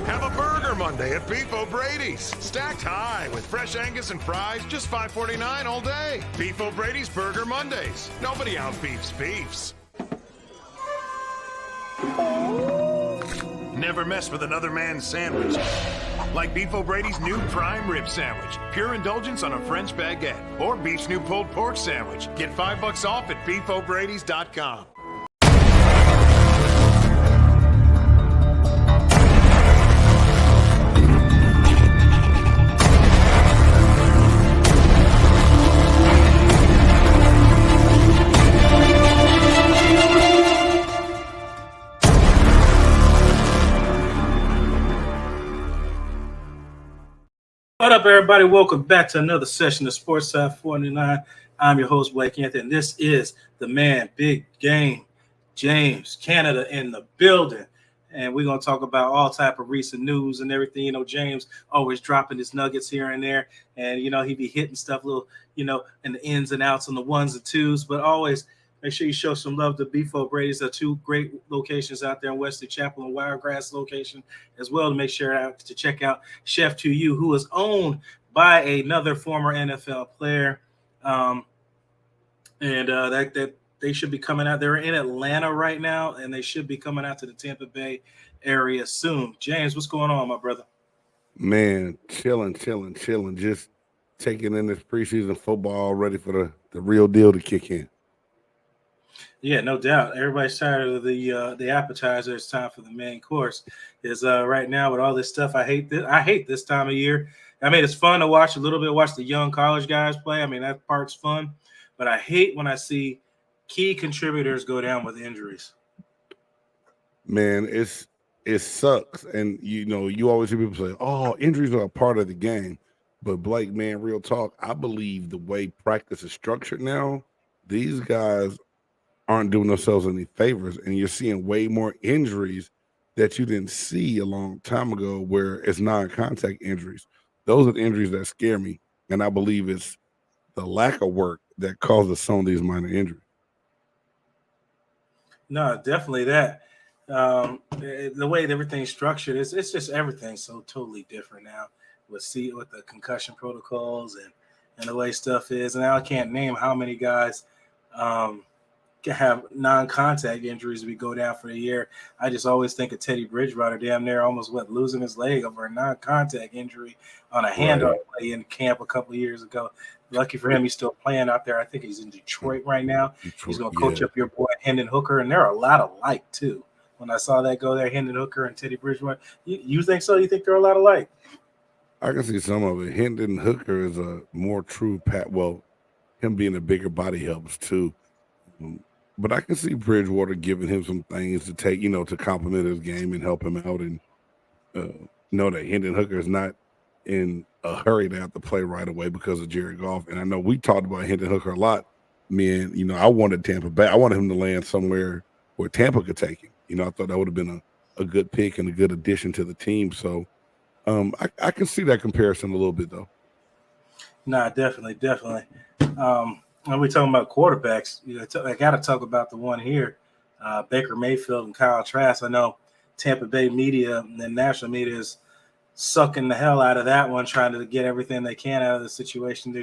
Have a Burger Monday at Beef O'Brady's. Stacked high with fresh Angus and fries, just $5.49 all day. Beef O'Brady's Burger Mondays. Nobody outbeefs beefs. Never mess with another man's sandwich. Like Beef O'Brady's new prime rib sandwich. Pure indulgence on a French baguette. Or Beef's new pulled pork sandwich. Get $5 off at beefobradys.com. What up, everybody? Welcome back to another session of Sports Talk 49. I'm your host, Blake Anthony, and this is the man, Big Game, James Cannida in the building. And we're going to talk about all type of recent news and everything. You know, James always dropping his nuggets here and there. And, you know, he be hitting stuff little, you know, in the ins and outs on the ones and twos. But always make sure you show some love to Beef O'Brady's. There are two great locations out there in Wesley Chapel and Wiregrass location as well, to make sure to check out Chef to You, who is owned by another former NFL player. That they should be coming out. They're in Atlanta right now, and they should be coming out to the Tampa Bay area soon. James, what's going on, my brother? Man, chilling. Just taking in this preseason football, ready for the real deal to kick in. Yeah, no doubt. Everybody's tired of the appetizer. It's time for the main course. Is right now with all this stuff. I hate this time of year. I mean, it's fun to watch a little bit, watch the young college guys play. I mean, that part's fun. But I hate when I see key contributors go down with injuries. Man, it sucks. And, you know, you always hear people say, oh, injuries are a part of the game. But, Blake, man, real talk, I believe the way practice is structured now, these guys aren't doing themselves any favors. And you're seeing way more injuries that you didn't see a long time ago, where it's non-contact injuries. Those are the injuries that scare me. And I believe it's the lack of work that causes some of these minor injuries. No, definitely that. The way everything's structured, it's just everything's so totally different now with the concussion protocols and the way stuff is. And now I can't name how many guys can have non-contact injuries we go down for the year. I just always think of Teddy Bridgewater damn near almost losing his leg over a non-contact injury on a handoff play in camp a couple of years ago. Lucky for him, he's still playing out there. I think he's in Detroit right now. He's going to coach up your boy Hendon Hooker, and they're a lot alike too. When I saw that go there, Hendon Hooker and Teddy Bridgewater, you think so? You think they're a lot alike? I can see some of it. Hendon Hooker is a more true Well, him being a bigger body helps too. But I can see Bridgewater giving him some things to take, you know, to complement his game and help him out, and know that Hendon Hooker is not in a hurry to have to play right away because of Jared Goff. And I know we talked about Hendon Hooker a lot. Man, you know, I wanted Tampa Bay. I wanted him to land somewhere where Tampa could take him. You know, I thought that would have been a good pick and a good addition to the team. So I can see that comparison a little bit, though. Nah, definitely. When we're talking about quarterbacks, you know, I got to talk about the one here, Baker Mayfield and Kyle Trask. I know Tampa Bay media and the national media is sucking the hell out of that one, trying to get everything they can out of the situation.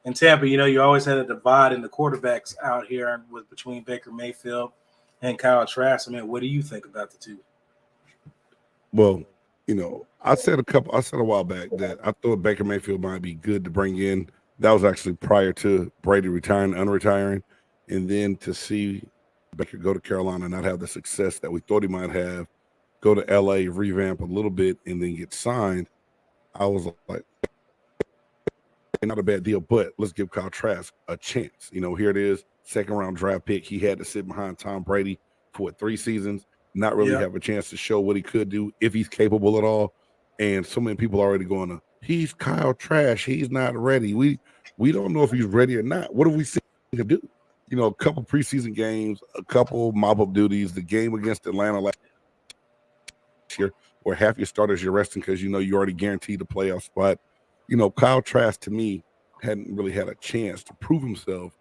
In Tampa, you know, you always had a divide in the quarterbacks out here between Baker Mayfield and Kyle Trask. I mean, what do you think about the two? Well, you know, I said a while back that I thought Baker Mayfield might be good to bring in. That was actually prior to Brady unretiring. And then to see Baker go to Carolina and not have the success that we thought he might have, go to LA, revamp a little bit, and then get signed, I was like, not a bad deal, but let's give Kyle Trask a chance. You know, here it is, second-round draft pick. He had to sit behind Tom Brady for 3 seasons, not really have a chance to show what he could do, if he's capable at all. And so many people are already going he's Kyle Trask. He's not ready. We don't know if he's ready or not. What have we seen him do? You know, a couple preseason games, a couple mop-up duties, the game against Atlanta last year, where half your starters you're resting because you know you already guaranteed a playoff spot. You know, Kyle Trask, to me, hadn't really had a chance to prove himself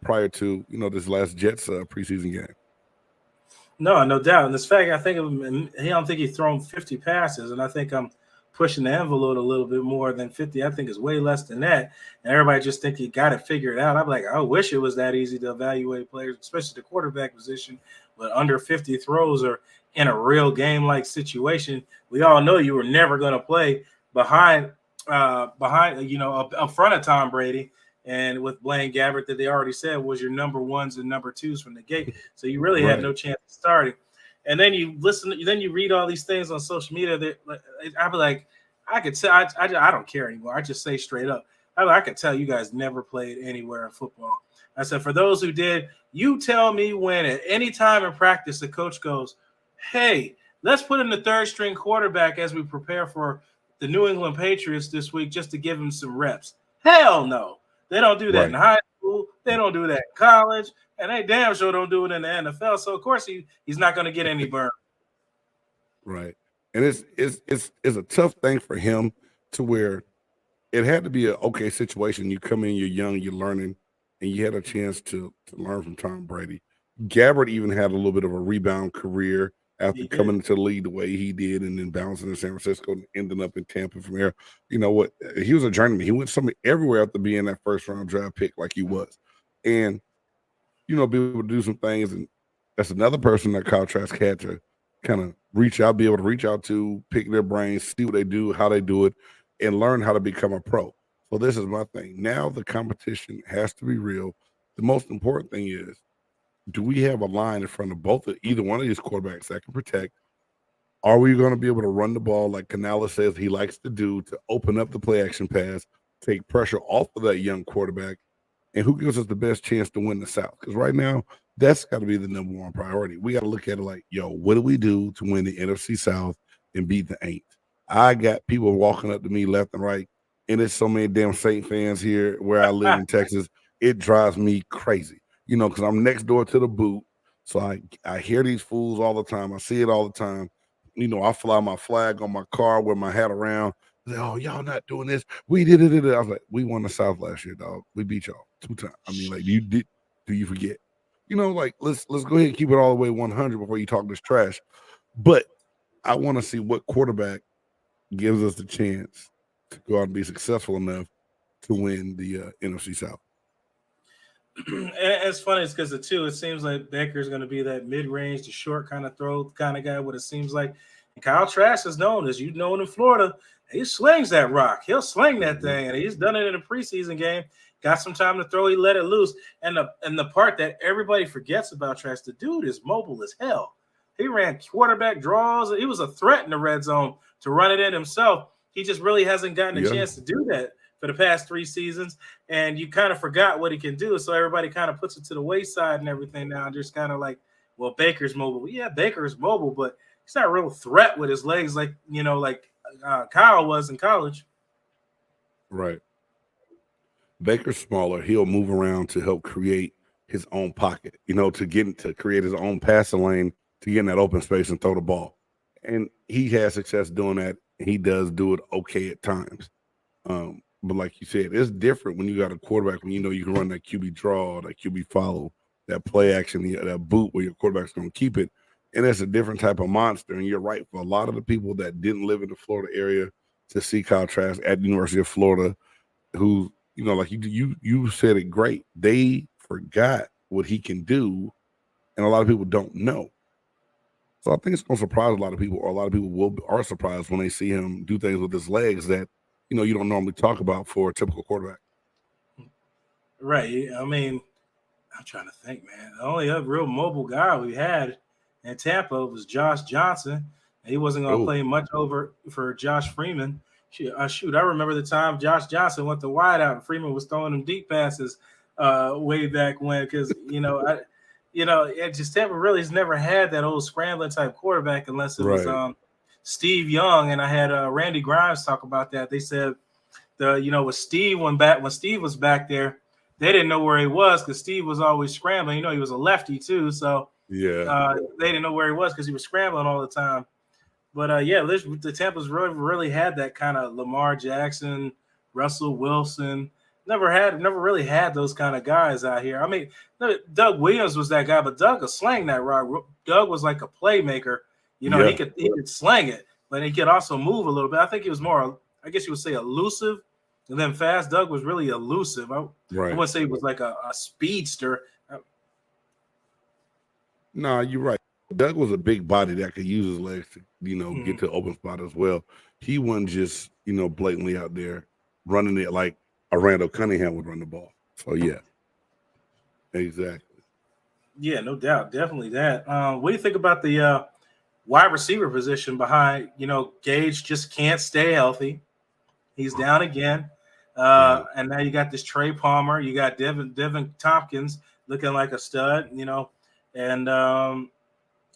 prior to, you know, this last Jets preseason game. No doubt. And this fact, I think I don't think he's thrown 50 passes, and I think I'm pushing the envelope a little bit more than 50. I think it's way less than that. And everybody just think you got to figure it out. I'm like, I wish it was that easy to evaluate players, especially the quarterback position. But under 50 throws or in a real game-like situation, we all know you were never going to play behind up front of Tom Brady. And with Blaine Gabbert, that they already said was your number ones and number twos from the gate. So you really had no chance of starting. And then you read all these things on social media that I'd be like, I could tell, I don't care anymore. I just say straight up, I could tell you guys never played anywhere in football. I said, for those who did, you tell me when at any time in practice the coach goes, hey, let's put in the third string quarterback as we prepare for the New England Patriots this week just to give him some reps. Hell no. They don't do that in high school. They don't do that in college. And they damn sure don't do it in the NFL. So, of course, he's not going to get any burn. Right. And it's a tough thing for him to where it had to be an okay situation. You come in, you're young, you're learning, and you had a chance to learn from Tom Brady. Gabbert even had a little bit of a rebound career after coming into the league the way he did and then bouncing in San Francisco and ending up in Tampa from there. You know what? He was a journeyman. He went everywhere after being that first-round draft pick like he was. And, be able to do some things. And that's another person that Kyle Trask had to kind of be able to reach out to, pick their brains, see what they do, how they do it, and learn how to become a pro. So this is my thing. Now the competition has to be real. The most important thing is, do we have a line in front of either one of these quarterbacks that can protect? Are we going to be able to run the ball like Canales says he likes to do to open up the play action pass, take pressure off of that young quarterback, and who gives us the best chance to win the South? Because right now, that's got to be the number one priority. We got to look at it like, what do we do to win the NFC South and beat the Aints? I got people walking up to me left and right, and there's so many damn Saint fans here where I live in Texas. It drives me crazy. Because I'm next door to the boot. So I hear these fools all the time. I see it all the time. I fly my flag on my car, wear my hat around. Like, oh, y'all not doing this. We did it. I was like, we won the South last year, dog. We beat y'all 2 times. I mean, like, do you forget? Let's go ahead and keep it all the way 100 before you talk this trash. But I want to see what quarterback gives us the chance to go out and be successful enough to win the NFC South. And it's funny because it seems like Baker's going to be that mid-range to short kind of throw kind of guy. What it seems like, and Kyle Trask is known, as you know, in Florida, he slings that rock. He'll sling that thing, and he's done it in a preseason game. Got some time to throw, he let it loose. And the part that everybody forgets about Trask, the dude is mobile as hell. He ran quarterback draws. He was a threat in the red zone to run it in himself. He just really hasn't gotten a chance to do that for the past 3 seasons, and you kind of forgot what he can do. So everybody kind of puts it to the wayside and everything now, and just kind of like, well, Baker's mobile. Yeah, Baker's mobile, but he's not a real threat with his legs like Kyle was in college. Right. Baker's smaller. He'll move around to help create his own pocket, to create his own passing lane, to get in that open space and throw the ball. And he has success doing that. He does do it okay at times. But like you said, it's different when you got a quarterback when you can run that QB draw, that QB follow, that play action, that boot where your quarterback's going to keep it. And it's a different type of monster. And you're right, for a lot of the people that didn't live in the Florida area to see Kyle Trask at the University of Florida, who, like you said it great. They forgot what he can do, and a lot of people don't know. So I think it's going to surprise a lot of people, or a lot of people are surprised when they see him do things with his legs that you don't normally talk about for a typical quarterback. Right. I mean, I'm trying to think, man. The only other real mobile guy we had in Tampa was Josh Johnson. He wasn't going to play much over for Josh Freeman. Shoot, I remember the time Josh Johnson went to wide out and Freeman was throwing them deep passes way back when, because, Tampa really has never had that old scrambling type quarterback unless it was Steve Young, and I had Randy Grimes talk about that. They said when Steve was back there, they didn't know where he was because Steve was always scrambling. He was a lefty too, so they didn't know where he was because he was scrambling all the time. But the Tampa's really had that kind of Lamar Jackson, Russell Wilson, never really had those kind of guys out here. I mean, Doug Williams was that guy, but Doug could slang that rock. Doug was like a playmaker. You know, he could slang it, but he could also move a little bit. I think he was more, I guess you would say, elusive and then fast. Doug was really elusive. I wouldn't say he was like a speedster. No, you're right. Doug was a big body that could use his legs to, get to the open spot as well. He wasn't just, blatantly out there running it like a Randall Cunningham would run the ball. So, yeah. Exactly. Yeah, no doubt. Definitely that. What do you think about the wide receiver position behind, Gage just can't stay healthy. He's down again. And now you got this Trey Palmer. You got Devin Tompkins looking like a stud, and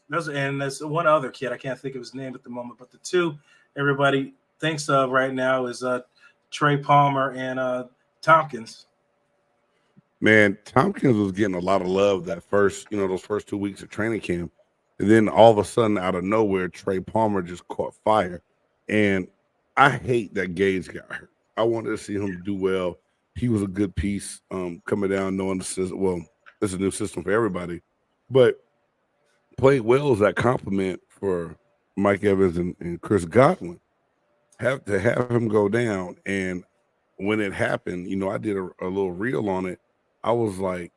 there's one other kid. I can't think of his name at the moment, but the two everybody thinks of right now is Trey Palmer and Tompkins. Man, Tompkins was getting a lot of love that those first 2 weeks of training camp. And then all of a sudden, out of nowhere, Trey Palmer just caught fire. And I hate that Gage got hurt. I wanted to see him do well. He was a good piece coming down, knowing the system. Well, it's a new system for everybody. But played well as that compliment for Mike Evans and Chris Godwin. Have to have him go down. And when it happened, I did a little reel on it. I was like,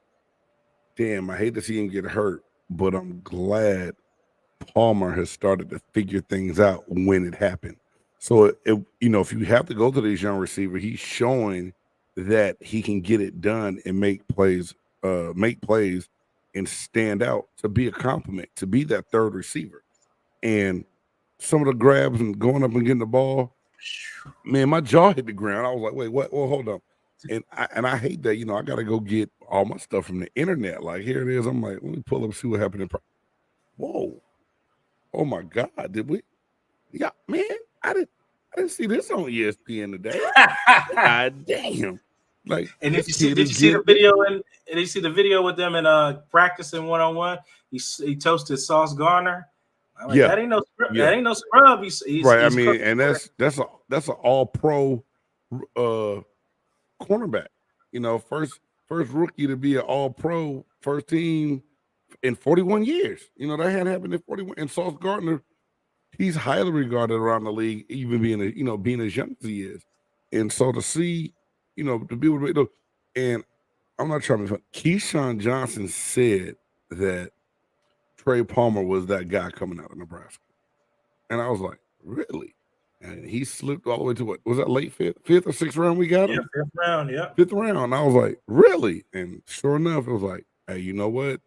damn, I hate to see him get hurt, but I'm glad Palmer has started to figure things out when it happened. So, if you have to go to these young receivers, he's showing that he can get it done and make plays and stand out to be a compliment, to be that third receiver. And some of the grabs and going up and getting the ball, man, my jaw hit the ground. I was like, wait, what? Well, hold on. And I hate that, I got to go get all my stuff from the internet. Like, here it is. I'm like, let me pull up and see what happened. Whoa. Oh, my God. Did we? Yeah, man, I didn't see this on ESPN today. God damn. Like, and did you see the video? And did you see the video with them in practicing one-on-one? He toasted Sauce Gardner. I'm like, that ain't no scrub. That ain't no scrub. He's right. I mean, and that's an all-pro cornerback. First rookie to be an all-pro first team in 41 years. That hadn't happened in 41. And Sauce Gardner, he's highly regarded around the league, even being as young as he is. And so to see, to be able to, and I'm not trying to be funny. Keyshawn Johnson said that Trey Palmer was that guy coming out of Nebraska. And I was like, really? And he slipped all the way to what? Was that late fifth or sixth round we got him? Yeah, fifth round, yeah. Fifth round. I was like, really? And sure enough, it was like, hey, you know what?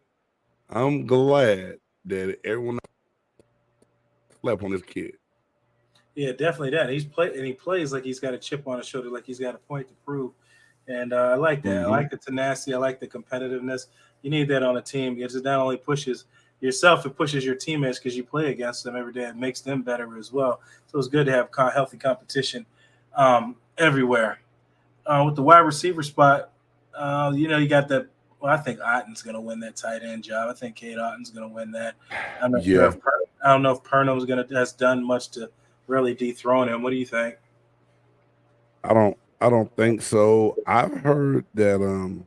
I'm glad that everyone slept on this kid. Yeah, definitely that. He plays like he's got a chip on his shoulder, like he's got a point to prove. And I like that. I like the tenacity. I like the competitiveness. You need that on a team because it not only pushes yourself, it pushes your teammates because you play against them every day. It makes them better as well. So it's good to have healthy competition everywhere. With the wide receiver spot, you got that. Well, I think Otten's going to win that tight end job. I think Cade Otten's going to win that. I don't know if Purnell has done much to really dethrone him. What do you think? I don't think so. I've heard that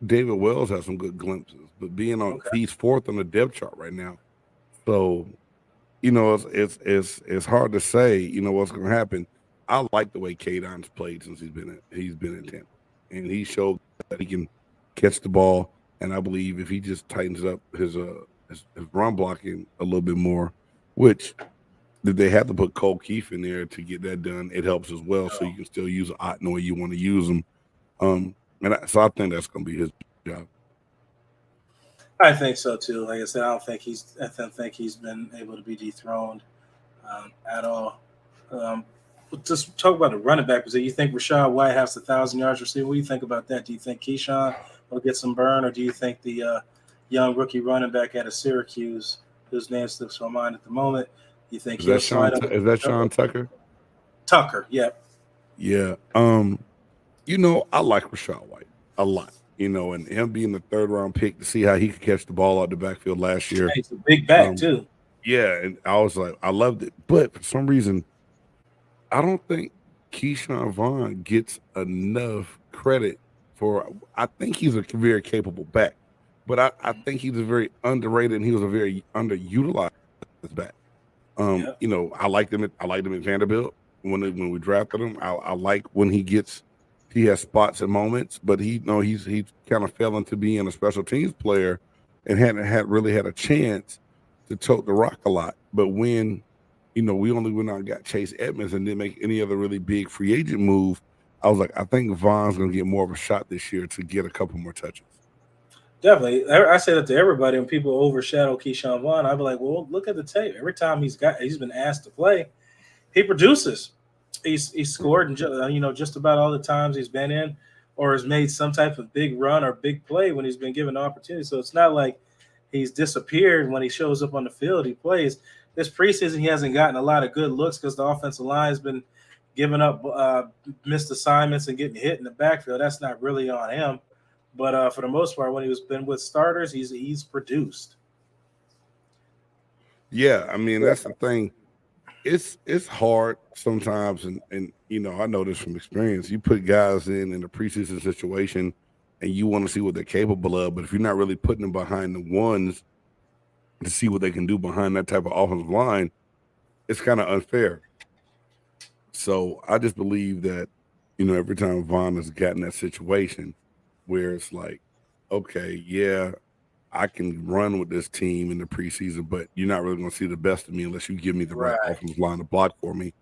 David Wells has some good glimpses, but he's fourth on the depth chart right now. So, it's hard to say, what's going to happen. I like the way Cade Otten's played since he's been in Tampa, and he showed that he can catch the ball. And I believe if he just tightens up his run blocking a little bit more, which they have to put Cole Keefe in there to get that done, it helps as well. So you can still use Otten the way you want to use them. So I think that's going to be his job. I think so too. Like I said, I don't think he's been able to be dethroned at all. Just talk about the running back position. You think Rachaad White has 1,000 yards receiving? What do you think about that? Do you think Keyshawn will get some burn, or do you think the young rookie running back out of Syracuse, whose name slips my mind at the moment, you think is that Sean Tucker? Tucker, yeah. Yeah. I like Rachaad White a lot. And him being the third round pick to see how he could catch the ball out the backfield last year. He's a big back too. Yeah, and I was like, I loved it. But for some reason, I don't think Keyshawn Vaughn gets enough credit for. I think he's a very capable back, but I think he's a very underrated and he was a very underutilized back. I liked him at Vanderbilt when we drafted him. I like when he has spots and moments, but he kind of fell into being a special teams player and hadn't really had a chance to tote the rock a lot. But when we only went out and got Chase Edmonds and didn't make any other really big free agent move, I was like, I think Vaughn's going to get more of a shot this year to get a couple more touches. Definitely. I say that to everybody when people overshadow Keyshawn Vaughn. I'd be like, well, look at the tape. Every time he's been asked to play, he produces. He's scored in just about all the times he's been in or has made some type of big run or big play when he's been given the opportunity. So it's not like he's disappeared when he shows up on the field. He plays. This preseason, he hasn't gotten a lot of good looks because the offensive line has been giving up missed assignments and getting hit in the backfield. That's not really on him. But for the most part, when he's been with starters, he's produced. Yeah, I mean, that's the thing. It's hard sometimes, and I know this from experience. You put guys in a preseason situation, and you want to see what they're capable of. But if you're not really putting them behind the ones to see what they can do behind that type of offensive line, it's kind of unfair. So I just believe that, every time Vaughn has gotten that situation where it's like, okay, yeah, I can run with this team in the preseason, but you're not really going to see the best of me unless you give me the right offensive line to block for me.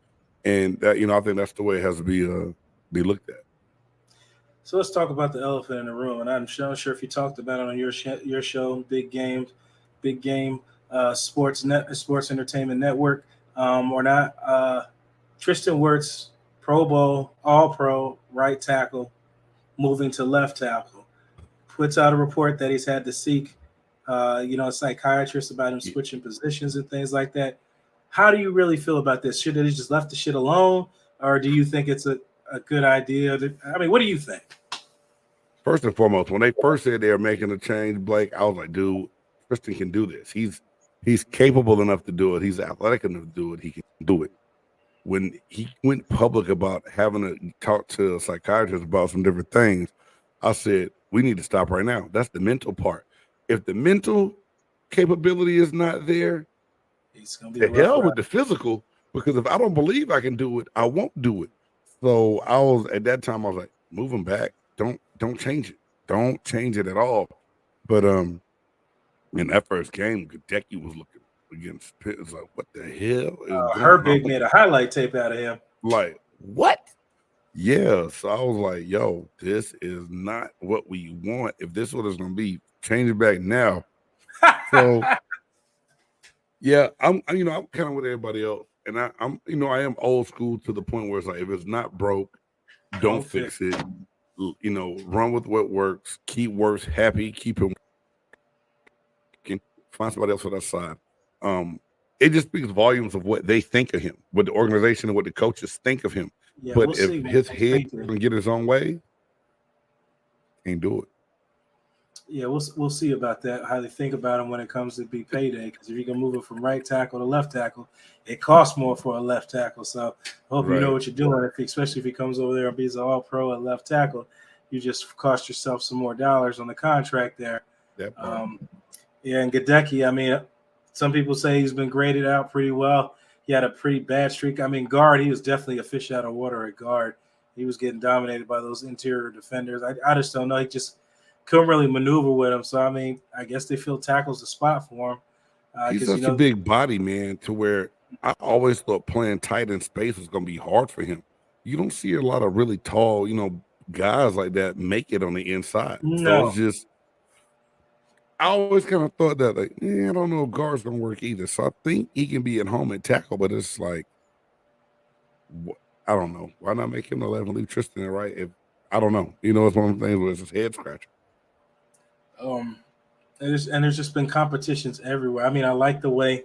And that, I think that's the way it has to be looked at. So let's talk about the elephant in the room. And I'm not sure if you talked about it on your show, Big Game, Sports Entertainment Network, or not. Tristan Wirfs, Pro Bowl, All-Pro, right tackle, moving to left tackle, puts out a report that he's had to seek, a psychiatrist about him switching positions and things like that. How do you really feel about this? Should he just left the shit alone, or do you think it's a good idea? What do you think? First and foremost, when they first said they were making a change, Blake, I was like, dude, Tristan can do this. He's capable enough to do it. He's athletic enough to do it. He can do it. When he went public about having to talk to a psychiatrist about some different things, I said, we need to stop right now. That's the mental part. If the mental capability is not there, it's gonna be the hell with the physical, because if I don't believe I can do it, I won't do it. So at that time, I was like, move him back. Don't change it. Don't change it at all. But in that first game, Gadecki was looking against Pitt. It's like, what the hell? Herbig made a highlight tape out of him. Like, what? Yeah. So I was like, yo, this is not what we want. If this is what it's going to be, change it back now. So, yeah, I'm kind of with everybody else. And I am old school to the point where it's like, if it's not broke, don't fix it. Run with what works. Keep Wirfs happy. Keep him. Find somebody else for that side. It just speaks volumes of what they think of him, what the organization and what the coaches think of him. Yeah, but if his head can get his own way, can't do it. Yeah, we'll see about that, how they think about him when it comes to be payday. Because if you can move it from right tackle to left tackle, it costs more for a left tackle. So I hope you know what you're doing, especially if he comes over there and be an all-pro at left tackle. You just cost yourself some more dollars on the contract there. And Gadecki, some people say he's been graded out pretty well. He had a pretty bad streak. Guard, he was definitely a fish out of water at guard. He was getting dominated by those interior defenders. I just don't know. He just couldn't really maneuver with him. So, I guess they feel tackle's the spot for him. He's such a big body, man, to where I always thought playing tight in space was going to be hard for him. You don't see a lot of really tall, guys like that make it on the inside. No. So it's just, I always kind of thought that, I don't know if guard's going to work either. So I think he can be at home and tackle, but it's like, I don't know. Why not make him the 11, leave Tristan there, right? I don't know. It's one of the things where it's just head scratcher. There's just been competitions everywhere. I like the way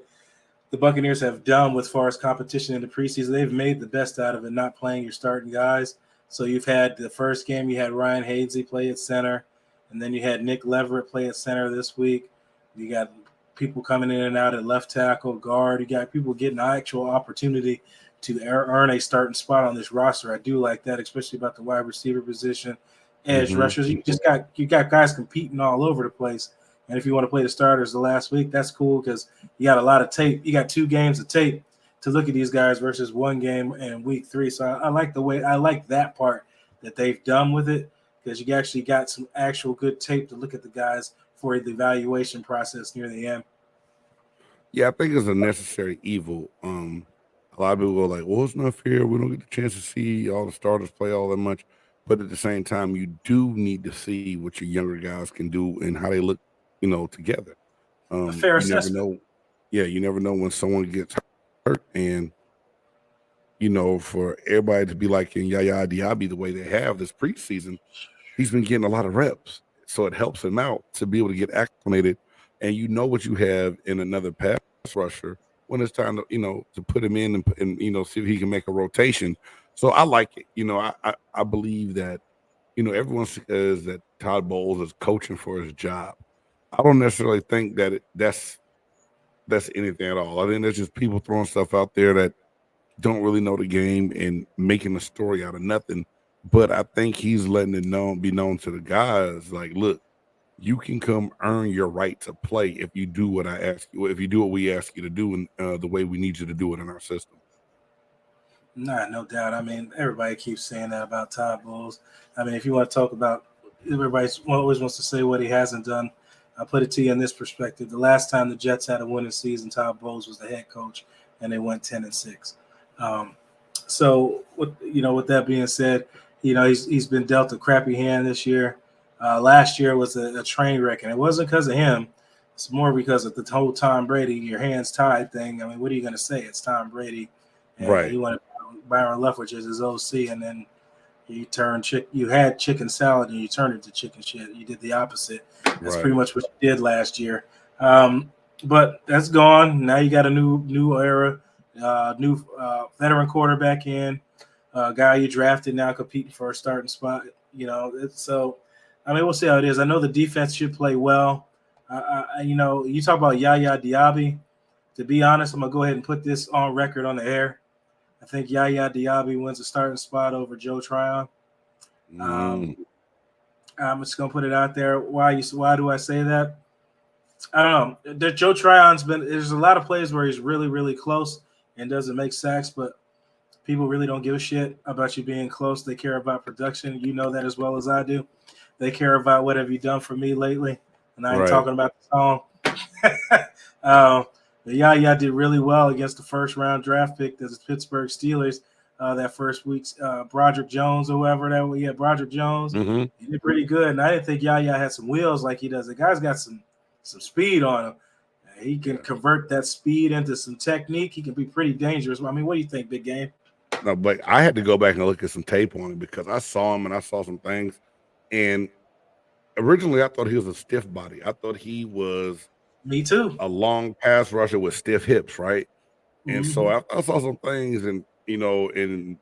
the Buccaneers have done with far as competition in the preseason. They've made the best out of it, not playing your starting guys. So you've had the first game, you had Ryan Haydsley play at center, and then you had Nick Leverett play at center this week. You got people coming in and out at left tackle, guard. You got people getting actual opportunity to earn a starting spot on this roster. I do like that, especially about the wide receiver position, edge rushers. You got guys competing all over the place. And if you want to play the starters the last week, that's cool because you got a lot of tape. You got 2 games of tape to look at these guys versus 1 game in week 3. So I like that part that they've done with it because you actually got some actual good tape to look at the guys for the evaluation process near the end. Yeah, I think it's a necessary evil. A lot of people are like, well, it's not fair. We don't get the chance to see all the starters play all that much. But at the same time, you do need to see what your younger guys can do and how they look, together. A fair assessment. You never know when someone gets hurt. And, for everybody to be like in Yaya Diaby the way they have this preseason, he's been getting a lot of reps. So it helps him out to be able to get acclimated. And you know what you have in another pass rusher when it's time to put him in and see if he can make a rotation. So I like it. I believe that, everyone says that Todd Bowles is coaching for his job. I don't necessarily think that that's anything at all. I think there's just people throwing stuff out there that don't really know the game and making a story out of nothing. But I think he's letting it be known to the guys, like, look, you can come earn your right to play if you do what I ask you, if you do what we ask you to do and the way we need you to do it in our system. Nah, no doubt. I mean, everybody keeps saying that about Todd Bowles. I mean, if you want to talk about, everybody always wants to say what he hasn't done. I'll put it to you in this perspective. The last time the Jets had a winning season, Todd Bowles was the head coach, and they went 10-6. So, with that being said, he's been dealt a crappy hand this year. Last year was a train wreck, and it wasn't because of him. It's more because of the whole Tom Brady, your hands tied thing. I mean, what are you going to say? It's Tom Brady. And right. He wanted Byron Leftwich as his OC, and then you had chicken salad and you turned it to chicken shit. You did the opposite. That's pretty much what you did last year. But that's gone. Now you got a new era, new veteran quarterback in, guy you drafted now competing for a starting spot. So I mean, we'll see how it is. I know the defense should play well. You talk about Yaya Diaby. To be honest, I'm going to go ahead and put this on record on the air. I think Yaya Diaby wins a starting spot over Joe Tryon. I'm just going to put it out there. Why do I say that? I don't know. Joe Tryon's there's a lot of plays where he's really, really close and doesn't make sacks, but people really don't give a shit about you being close. They care about production. You know that as well as I do. They care about what have you done for me lately. And I ain't talking about the song. Yaya did really well against the first-round draft pick, the Pittsburgh Steelers, that first week's Broderick Jones or whoever that was. Yeah, Broderick Jones. Mm-hmm. He did pretty good. And I didn't think Yaya had some wheels like he does. The guy's got some speed on him. He can convert that speed into some technique. He can be pretty dangerous. I mean, what do you think, Big Game? No, but I had to go back and look at some tape on him because I saw him and I saw some things. And originally, I thought he was a stiff body. I thought he was me too, a long pass rusher with stiff hips, right? And so I saw some things, and in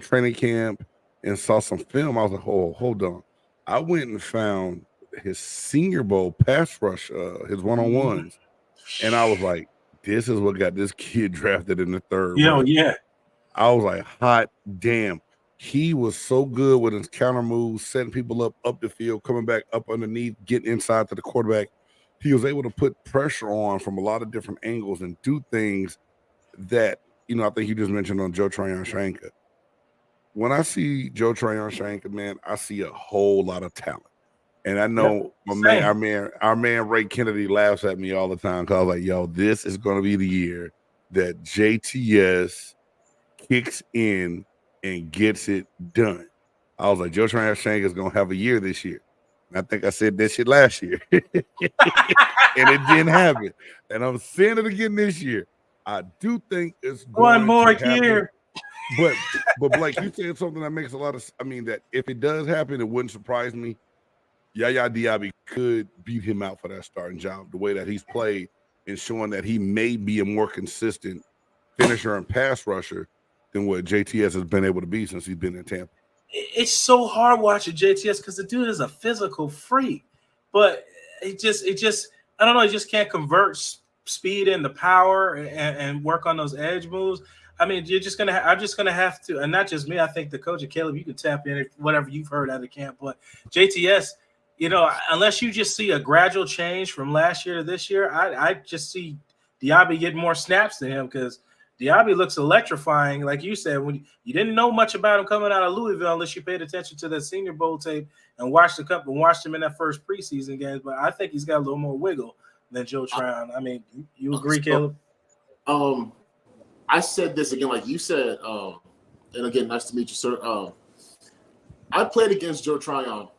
training camp, and saw some film. I was like, oh, hold on. I went and found his Senior Bowl pass rush, his one-on-ones, and I was like, this is what got this kid drafted in the 3rd round. Yeah. I was like, hot damn. He was so good with his counter moves, setting people up the field, coming back up underneath, getting inside to the quarterback. He was able to put pressure on from a lot of different angles and do things that, I think you just mentioned on Joe Tryon-Shoyinka. When I see Joe Tryon-Shoyinka, man, I see a whole lot of talent. And I know our man Ray Kennedy laughs at me all the time because I was like, yo, this is going to be the year that JTS kicks in and gets it done. I was like, Joe Tryon-Shoyinka is going to have a year this year. And I think I said that shit last year. And it didn't happen. And I'm saying it again this year. I do think it's going one more to happen. year. But Blake, you said something that makes a lot of that if it does happen, it wouldn't surprise me. Yaya Diaby could beat him out for that starting job, the way that he's played and showing that he may be a more consistent finisher and pass rusher than what JTS has been able to be since he's been in Tampa. It's so hard watching JTS because the dude is a physical freak, but it just I don't know, he just can't convert speed and the power and work on those edge moves, I mean, I'm just gonna have to, and not just me. I think the coach, Caleb, you can tap in whatever you've heard out of camp. But JTS, unless you just see a gradual change from last year to this year, I just see Diaby getting more snaps than him, because Diaby looks electrifying. Like you said, when you didn't know much about him coming out of Louisville unless you paid attention to that Senior Bowl tape and watched him in that first preseason games. But I think he's got a little more wiggle than Joe Tryon. I mean, you agree, Caleb? I said this again, like you said, and again, nice to meet you, sir. I played against Joe Tryon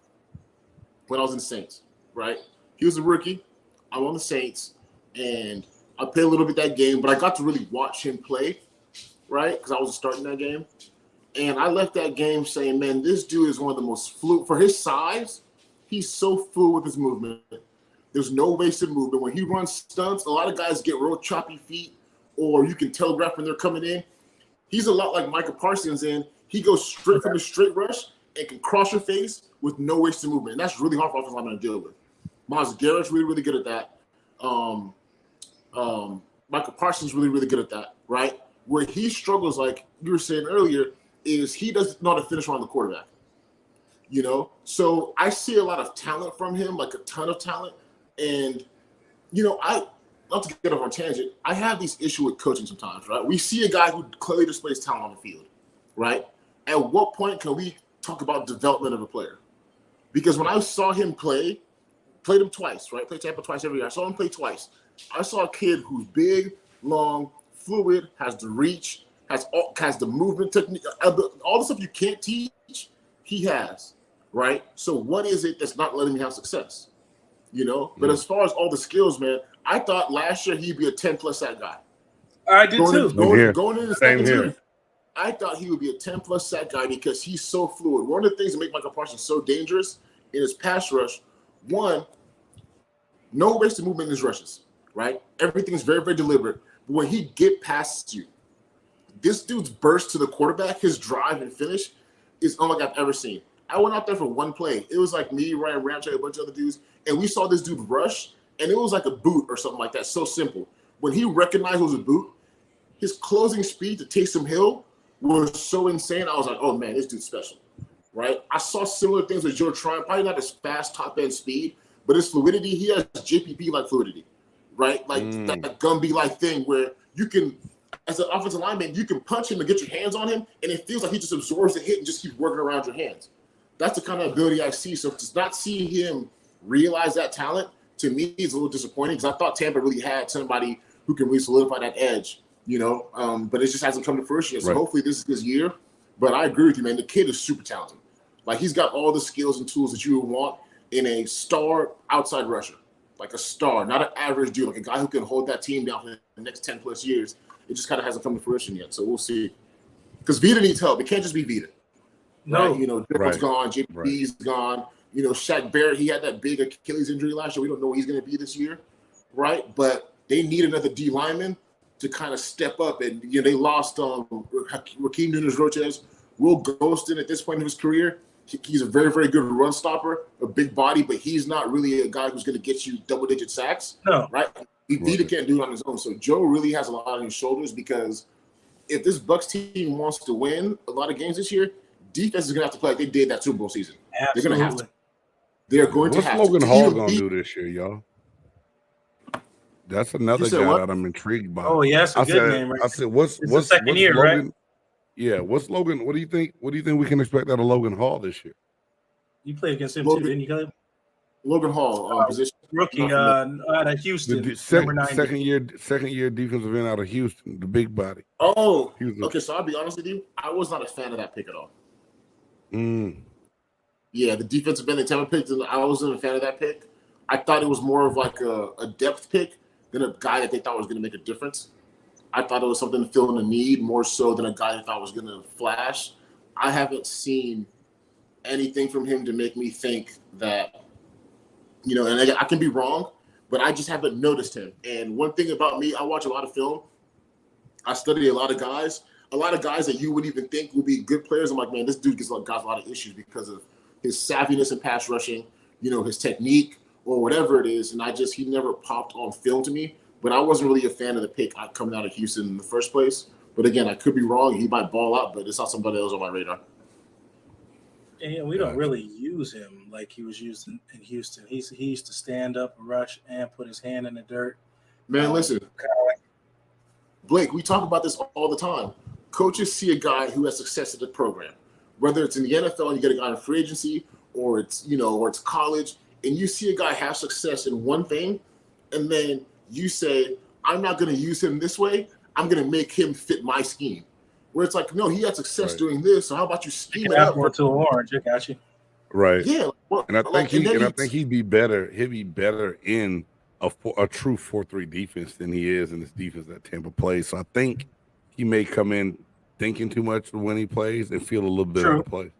when I was in the Saints, right? He was a rookie. I'm on the Saints, and I played a little bit that game, but I got to really watch him play, right? Because I was starting that game. And I left that game saying, man, this dude is one of the most fluid. For his size, he's so fluid with his movement. There's no wasted movement. When he runs stunts, a lot of guys get real choppy feet, or you can telegraph when they're coming in. He's a lot like Micah Parsons, and he goes straight from the straight rush and can cross your face with no wasted movement. And that's really hard for offensive linemen to deal with. Myles Garrett's really, really good at that. Micah Parsons really, really good at that, right? Where he struggles, like you were saying earlier, is he doesn't know how to finish around the quarterback. So I see a lot of talent from him, like a ton of talent. And, not to get off on a tangent, I have these issues with coaching sometimes, right? We see a guy who clearly displays talent on the field, right? At what point can we talk about development of a player? Because when I saw him played him twice, right? Played Tampa twice every year. I saw him play twice. I saw a kid who's big, long, fluid, has the reach, has the movement technique, all the stuff you can't teach, he has, right? So what is it that's not letting me have success? But as far as all the skills, man, I thought last year he'd be a 10-plus sack guy. I did too. Going into the second year, I thought he would be a 10-plus sack guy because he's so fluid. One of the things that make Michael Parsons so dangerous in his pass rush, one, no wasted movement in his rushes, right? Everything's very, very deliberate. But when he get past you, this dude's burst to the quarterback, his drive and finish is unlike I've ever seen. I went out there for one play. It was like me, Ryan Ramchick, a bunch of other dudes, and we saw this dude rush, and it was like a boot or something like that. So simple. When he recognized it was a boot, his closing speed to Taysom Hill was so insane. I was like, oh, man, this dude's special, right? I saw similar things with Joe Tryon, probably not as fast top-end speed, but his fluidity, he has JPP-like fluidity, right? Like that Gumby-like thing where you can, as an offensive lineman, you can punch him and get your hands on him, and it feels like he just absorbs the hit and just keeps working around your hands. That's the kind of ability I see. So to not see him realize that talent, to me, is a little disappointing because I thought Tampa really had somebody who can really solidify that edge, but it just hasn't come to fruition yet. So hopefully this is his year. But I agree with you, man. The kid is super talented. Like, he's got all the skills and tools that you would want in a star outside rusher, like a star, not an average dude, like a guy who can hold that team down for the next 10-plus years. It just kind of hasn't come to fruition yet. So we'll see. Because Vita needs help. It can't just be Vita. No. Right? Dibble's gone. JP's gone. Shaq Barrett, he had that big Achilles injury last year. We don't know what he's going to be this year, right? But they need another D lineman to kind of step up. And, they lost Raheem Nunez-Roches. Will Ghostin at this point in his career. He's a very, very good run stopper, a big body, but he's not really a guy who's going to get you double-digit sacks. No. Right? Vita can't do it on his own. So Joe really has a lot on his shoulders because if this Bucs team wants to win a lot of games this year, defense is going to have to play like they did that Super Bowl season. Absolutely. They're going to have to. They're going to have to. What's Logan Hall going to do this year, y'all? That's another guy that I'm intrigued by. Oh, yeah, that's a good name, right? I said, what's second year, Logan, right? Yeah, what's Logan? What do you think? What do you think we can expect out of Logan Hall this year? You played against him too, didn't you, Caleb? Logan Hall, position rookie out of Houston, second year defensive end out of Houston, the big body. Oh, okay. So I'll be honest with you, I was not a fan of that pick at all. Yeah, the defensive end that Tampa picked, I wasn't a fan of that pick. I thought it was more of like a depth pick than a guy that they thought was going to make a difference. I thought it was something to fill in a need more so than a guy they thought was going to flash. I haven't seen anything from him to make me think that, and I can be wrong, but I just haven't noticed him. And one thing about me, I watch a lot of film. I study a lot of guys that you wouldn't even think would be good players. I'm like, man, this dude gives guys a lot of issues because of his savviness in pass rushing, his technique or whatever it is. And he never popped on film to me. but I wasn't really a fan of the pick coming out of Houston in the first place. But again, I could be wrong. He might ball out, but it's not somebody else on my radar. And we don't really use him like he was used in Houston. He used to stand up, rush, and put his hand in the dirt. Man, listen, Blake, we talk about this all the time. Coaches see a guy who has success at the program, whether it's in the NFL and you get a guy in free agency, or it's college, and you see a guy have success in one thing, and then you say, I'm not going to use him this way. I'm going to make him fit my scheme. Where it's like, no, he had success doing this, so how about you scheme it up? To orange, I got you. Right. Yeah. And I think he'd be better. He'd be better in a true 4-3 defense than he is in this defense that Tampa plays. So I think he may come in thinking too much when he plays and feel a little bit out of play.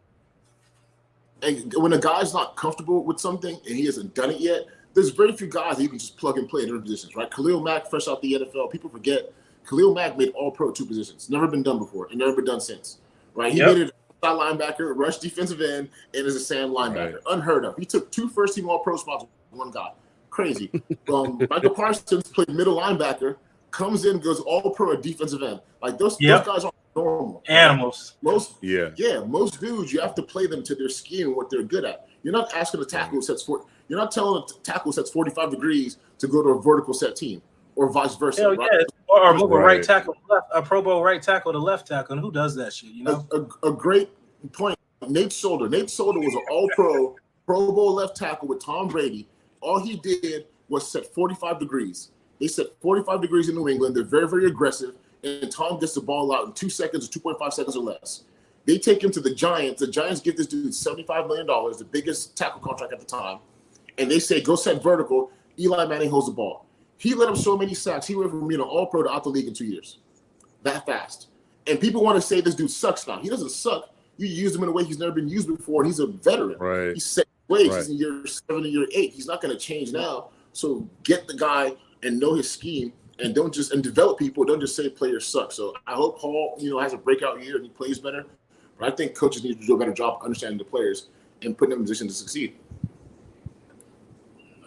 And when a guy's not comfortable with something and he hasn't done it yet, there's very few guys that you can just plug and play in different positions, right? Khalil Mack, fresh out the NFL, people forget Khalil Mack made All-Pro 2 positions. Never been done before and never been done since, right? He made it outside linebacker, rush defensive end, and as a Sam linebacker. Right. Unheard of. He took 2 first-team All-Pro spots with one guy. Crazy. Michael Parsons played middle linebacker, comes in, goes All-Pro at defensive end. Like those guys are normal. Animals. Most dudes, you have to play them to their scheme, what they're good at. You're not asking a tackle you're not telling a tackle sets 45 degrees to go to a vertical set team. Or vice versa. Hell yeah. Or move a right tackle left, a Pro Bowl right tackle to left tackle. And who does that shit, you know? A great point. Nate Solder. Nate Solder was an All-Pro, Pro Bowl left tackle with Tom Brady. All he did was set 45 degrees. They set 45 degrees in New England. They're very, very aggressive. And Tom gets the ball out in 2 seconds or 2.5 seconds or less. They take him to the Giants. The Giants give this dude $75 million, the biggest tackle contract at the time. And they say, go set vertical. Eli Manning holds the ball. He let him so many sacks. He went from being an All-Pro to out the league in 2 years. That fast. And people want to say this dude sucks now. He doesn't suck. You use him in a way he's never been used before, and he's a veteran. Right. He's set ways. He's in year 7 and year 8. He's not going to change now. So get the guy and know his scheme, and develop people. Don't just say players suck. So I hope Hall, has a breakout year and he plays better. But I think coaches need to do a better job understanding the players and putting them in a position to succeed.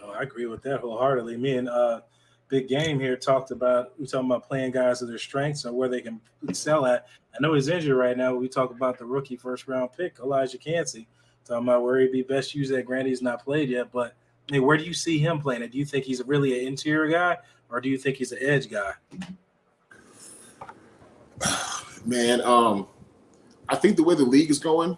Oh, I agree with that wholeheartedly. Me and Big Game here talking about playing guys to their strengths and where they can excel at. I know he's injured right now. But we talk about the rookie first-round pick, Elijah Cansey, talking about where he'd be best used at. Granted, he's not played yet, but I mean, where do you see him playing? Do you think he's really an interior guy, or do you think he's an edge guy? Man, I think the way the league is going,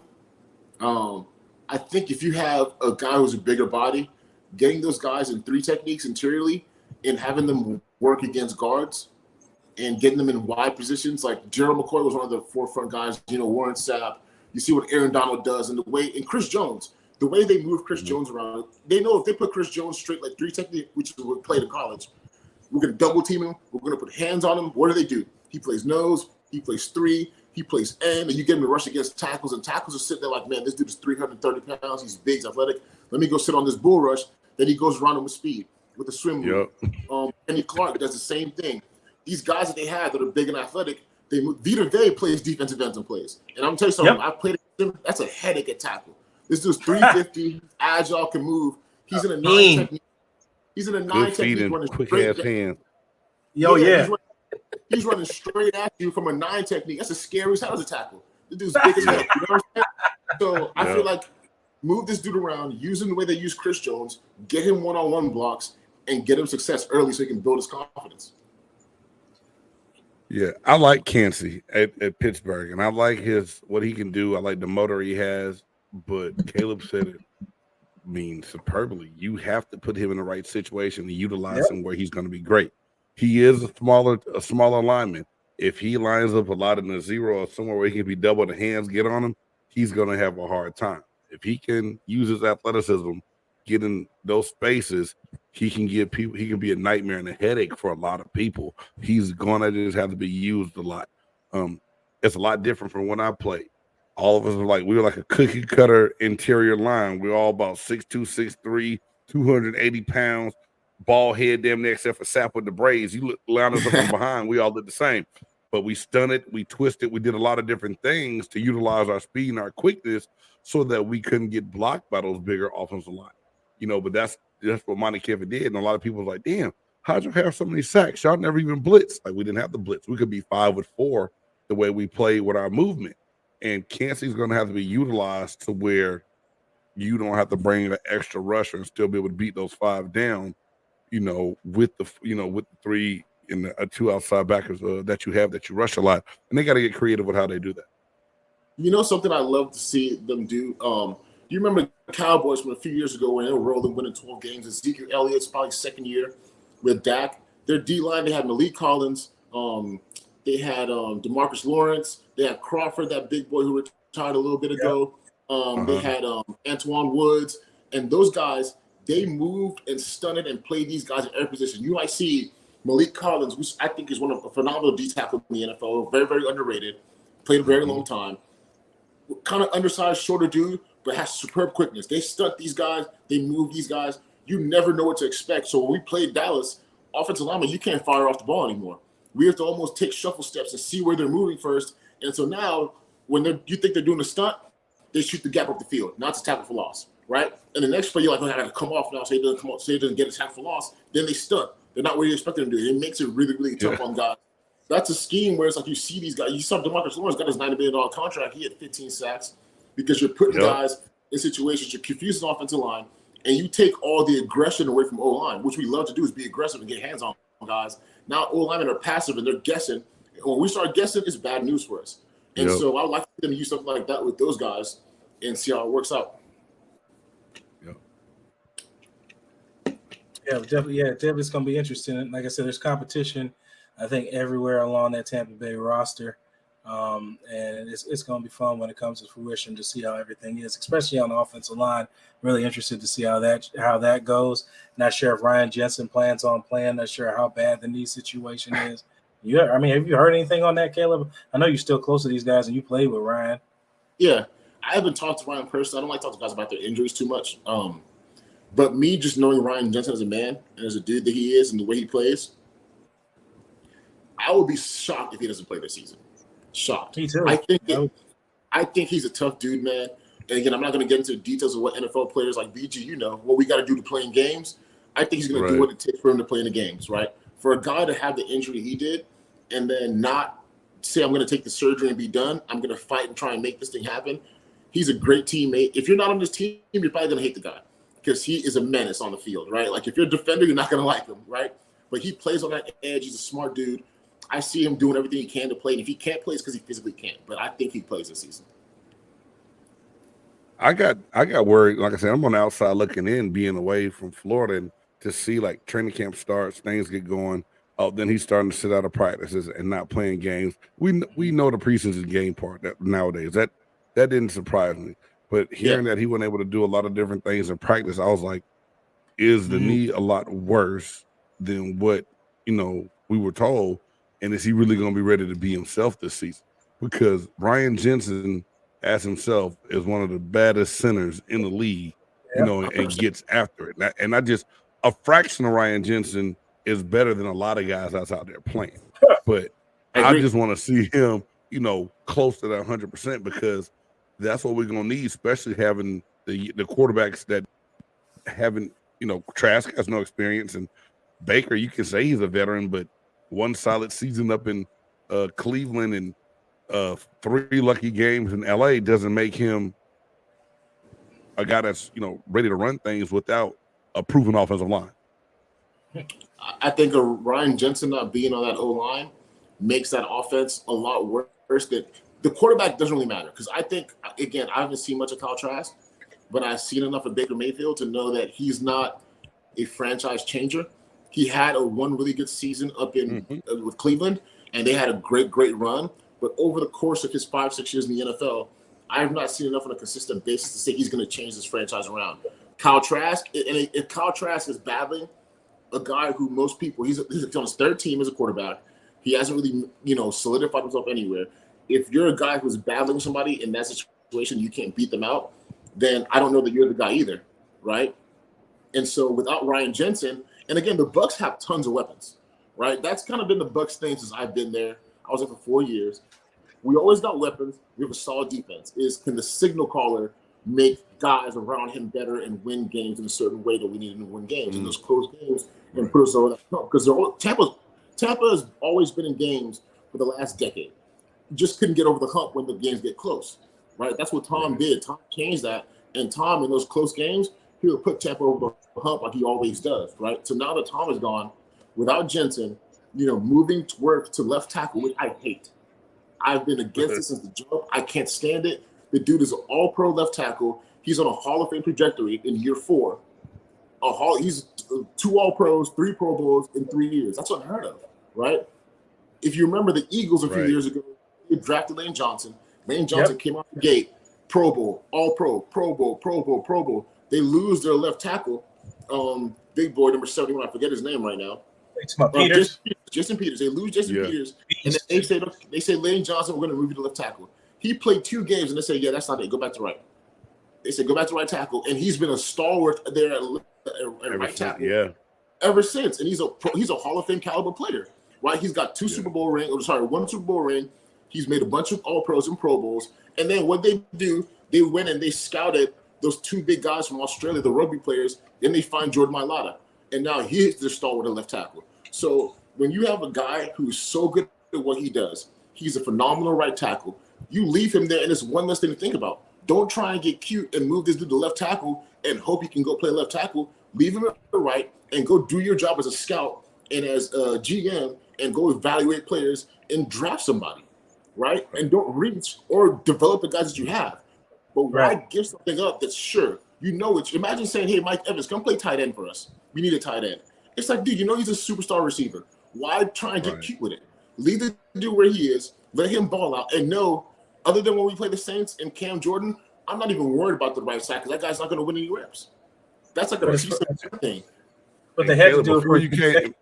I think if you have a guy who's a bigger body, getting those guys in 3 techniques interiorly and having them work against guards and getting them in wide positions, like Gerald McCoy was one of the forefront guys, Warren Sapp. You see what Aaron Donald does, and Chris Jones, the way they move Chris Jones around, they know if they put Chris Jones straight like 3 technique, which is what we played in college, we're going to double team him. We're going to put hands on him. What do? He plays nose. He plays 3. He plays end, and you get him to rush against tackles, and tackles are sitting there like, man, this dude is 330 pounds. He's big, he's athletic. Let me go sit on this bull rush. Then he goes around him with speed, with the swim move. Kenny Clark does the same thing. These guys that they have that are big and athletic, Vita Vea plays defensive ends and plays. And I'm telling you something, I played him. That's a headache at tackle. This dude's 350, agile, can move. He's in a 9 technique. He's in a 9 technique running quick straight ass hands. He's running straight at you from a 9 technique. That's as scary as hell as a tackle. This dude's big as hell. You know what I'm saying? So I feel like move this dude around, use him the way they use Chris Jones, get him one-on-one blocks, and get him success early so he can build his confidence. Yeah, I like Cansey at Pittsburgh, and I like what he can do. I like the motor he has, but Caleb said it superbly. You have to put him in the right situation to utilize him where he's going to be great. He is a smaller lineman. If he lines up a lot in the zero or somewhere where he can be double the hands, get on him, he's going to have a hard time. If he can use his athleticism, get in those spaces, he can be a nightmare and a headache for a lot of people. He's going to just have to be used a lot. It's a lot different from when I played. All of us we were like a cookie cutter interior line. We're all about 6'2", 6'3", 280 pounds, bald head damn near except for Sapp with the braids. You line us up from behind, we all did the same. But we stunted, we twisted, we did a lot of different things to utilize our speed and our quickness so that we couldn't get blocked by those bigger offensive line. But that's what Monte Kiffin did. And a lot of people was like, damn, how'd you have so many sacks? Y'all never even blitzed. Like, we didn't have the blitz. We could be 5 with 4 the way we played with our movement. And Kansas is going to have to be utilized to where you don't have to bring an extra rusher and still be able to beat those 5 down, with the 3 and the 2 outside backers that you have that you rush a lot. And they got to get creative with how they do that. Something I love to see them do. You remember the Cowboys from a few years ago when they were rolling, winning 12 games? Ezekiel Elliott's probably second year with Dak. Their D-line, they had Malik Collins. They had DeMarcus Lawrence. They had Crawford, that big boy who retired a little bit ago. They had Antoine Woods. And those guys, they moved and stunted and played these guys at every position. You might see Malik Collins, which I think is one of a phenomenal D-tackle in the NFL, very, very underrated, played a very long time. Kind of undersized, shorter dude, but has superb quickness. They stunt these guys. They move these guys. You never know what to expect. So when we played Dallas, offensive linemen, you can't fire off the ball anymore. We have to almost take shuffle steps and see where they're moving first. And so now when you think they're doing a stunt, they shoot the gap up the field. Now it's a tackle for loss, right? And the next play, you're like, I got to come off now so he doesn't come off, so he doesn't get a tackle for loss. Then they stunt. They're not where you expect them to do. It makes it really, really tough on guys. That's a scheme where it's like you see these guys. You saw DeMarcus Lawrence got his $90 million contract. He had 15 sacks because you're putting guys in situations, you're confusing the offensive line, and you take all the aggression away from O-line, which we love to do is be aggressive and get hands on guys. Now O-linemen are passive and they're guessing. When we start guessing, it's bad news for us. And so I would like them to use something like that with those guys and see how it works out. Yeah, definitely it's going to be interesting. Like I said, there's competition, I think, everywhere along that Tampa Bay roster. And it's going to be fun when it comes to fruition to see how everything is, especially on the offensive line. Really interested to see how that goes. Not sure if Ryan Jensen plans on playing. Not sure how bad the knee situation is. Have you heard anything on that, Caleb? I know you're still close to these guys and you played with Ryan. Yeah, I haven't talked to Ryan personally. I don't like talking to guys about their injuries too much. But me just knowing Ryan Jensen as a man and as a dude that he is and the way he plays, I would be shocked if he doesn't play this season. Shocked. Me too. I think he's a tough dude, man. And again, I'm not going to get into the details of what NFL players like BG, what we got to do to play in games. I think he's going to do what it takes for him to play in the games, right? For a guy to have the injury he did and then not say, I'm going to take the surgery and be done, I'm going to fight and try and make this thing happen. He's a great teammate. If you're not on this team, you're probably going to hate the guy because he is a menace on the field, right? Like if you're a defender, you're not going to like him, right? But he plays on that edge. He's a smart dude. I see him doing everything he can to play. And if he can't play, it's because he physically can't. But I think he plays this season. I got worried. Like I said, I'm on the outside looking in, being away from Florida, and to see like training camp starts, things get going. Oh, then he's starting to sit out of practices and not playing games. We know the preseason game part that nowadays. That didn't surprise me. But hearing that he wasn't able to do a lot of different things in practice, I was like, is the knee a lot worse than what we were told? And is he really going to be ready to be himself this season? Because Ryan Jensen, as himself, is one of the baddest centers in the league, and gets after it. And I just, a fraction of Ryan Jensen is better than a lot of guys that's out there playing. But I just want to see him, close to that 100% because that's what we're going to need, especially having the quarterbacks that haven't, Trask has no experience. And Baker, you can say he's a veteran, but one solid season up in Cleveland and 3 lucky games in LA doesn't make him a guy that's, ready to run things without a proven offensive line. I think Ryan Jensen not being on that O-line makes that offense a lot worse. That the quarterback doesn't really matter because I think, again, I haven't seen much of Kyle Trask, but I've seen enough of Baker Mayfield to know that he's not a franchise changer. He had one really good season up in with Cleveland, and they had a great run. But over the course of his 5-6 years in the NFL, I have not seen enough on a consistent basis to say he's going to change this franchise around. Kyle Trask, and if Kyle Trask is battling a guy who most people, he's on his third team as a quarterback. He hasn't really, solidified himself anywhere. If you're a guy who's battling somebody in that situation, you can't beat them out, then I don't know that you're the guy either, right? And so without Ryan Jensen, and again, the Bucs have tons of weapons, right? That's kind of been the Bucs thing since I've been there. I was there for 4 years. We always got weapons. We have a solid defense. Can the signal caller make guys around him better and win games in a certain way that we needed to win games in those close games and put us over that hump. Because Tampa has always been in games for the last decade. You just couldn't get over the hump when the games get close, right? That's what Tom did. Tom changed that, and Tom in those close games, he would put Tampa over the hump like he always does, right? So now that Tom is gone, without Jensen, moving Wirfs to left tackle, which I hate. I've been against it since the jump. I can't stand it. The dude is an all-pro left tackle. He's on a Hall of Fame trajectory in year 4. He's 2 All-Pros, 3 Pro Bowls in 3 years. That's unheard of, right? If you remember the Eagles a few years ago, they drafted Lane Johnson. Lane Johnson came out the gate, Pro Bowl, All-Pro, Pro Bowl, Pro Bowl, Pro Bowl. They lose their left tackle, big boy, number 71. I forget his name right now. Jason Peters. They lose Jason Peters, and then they say Lane Johnson, we're going to move you to left tackle. He played 2 games, and they say, yeah, that's not it. Go back to right. They said, go back to right tackle, and he's been a stalwart there at right tackle ever since. And he's a Hall of Fame caliber player, right? He's got 1 Super Bowl ring. He's made a bunch of All-Pros and Pro Bowls. And then what they do, they went and they scouted those 2 big guys from Australia, the rugby players. Then they find Jordan Mailata, and now he's the stalwart at left tackle. So when you have a guy who's so good at what he does, he's a phenomenal right tackle. You leave him there, and it's one less thing to think about. Don't try and get cute and move this dude to left tackle and hope he can go play left tackle. Leave him at the right and go do your job as a scout and as a GM and go evaluate players and draft somebody, right? And don't reach or develop the guys that you have. But why give something up that's sure? Imagine saying, hey, Mike Evans, come play tight end for us. We need a tight end. It's like, dude, he's a superstar receiver. Why try and get cute with it? Leave the dude where he is. Let him ball out. And no, other than when we play the Saints and Cam Jordan, I'm not even worried about the right side because that guy's not going to win any reps. That's like a piece of thing. But they had to do it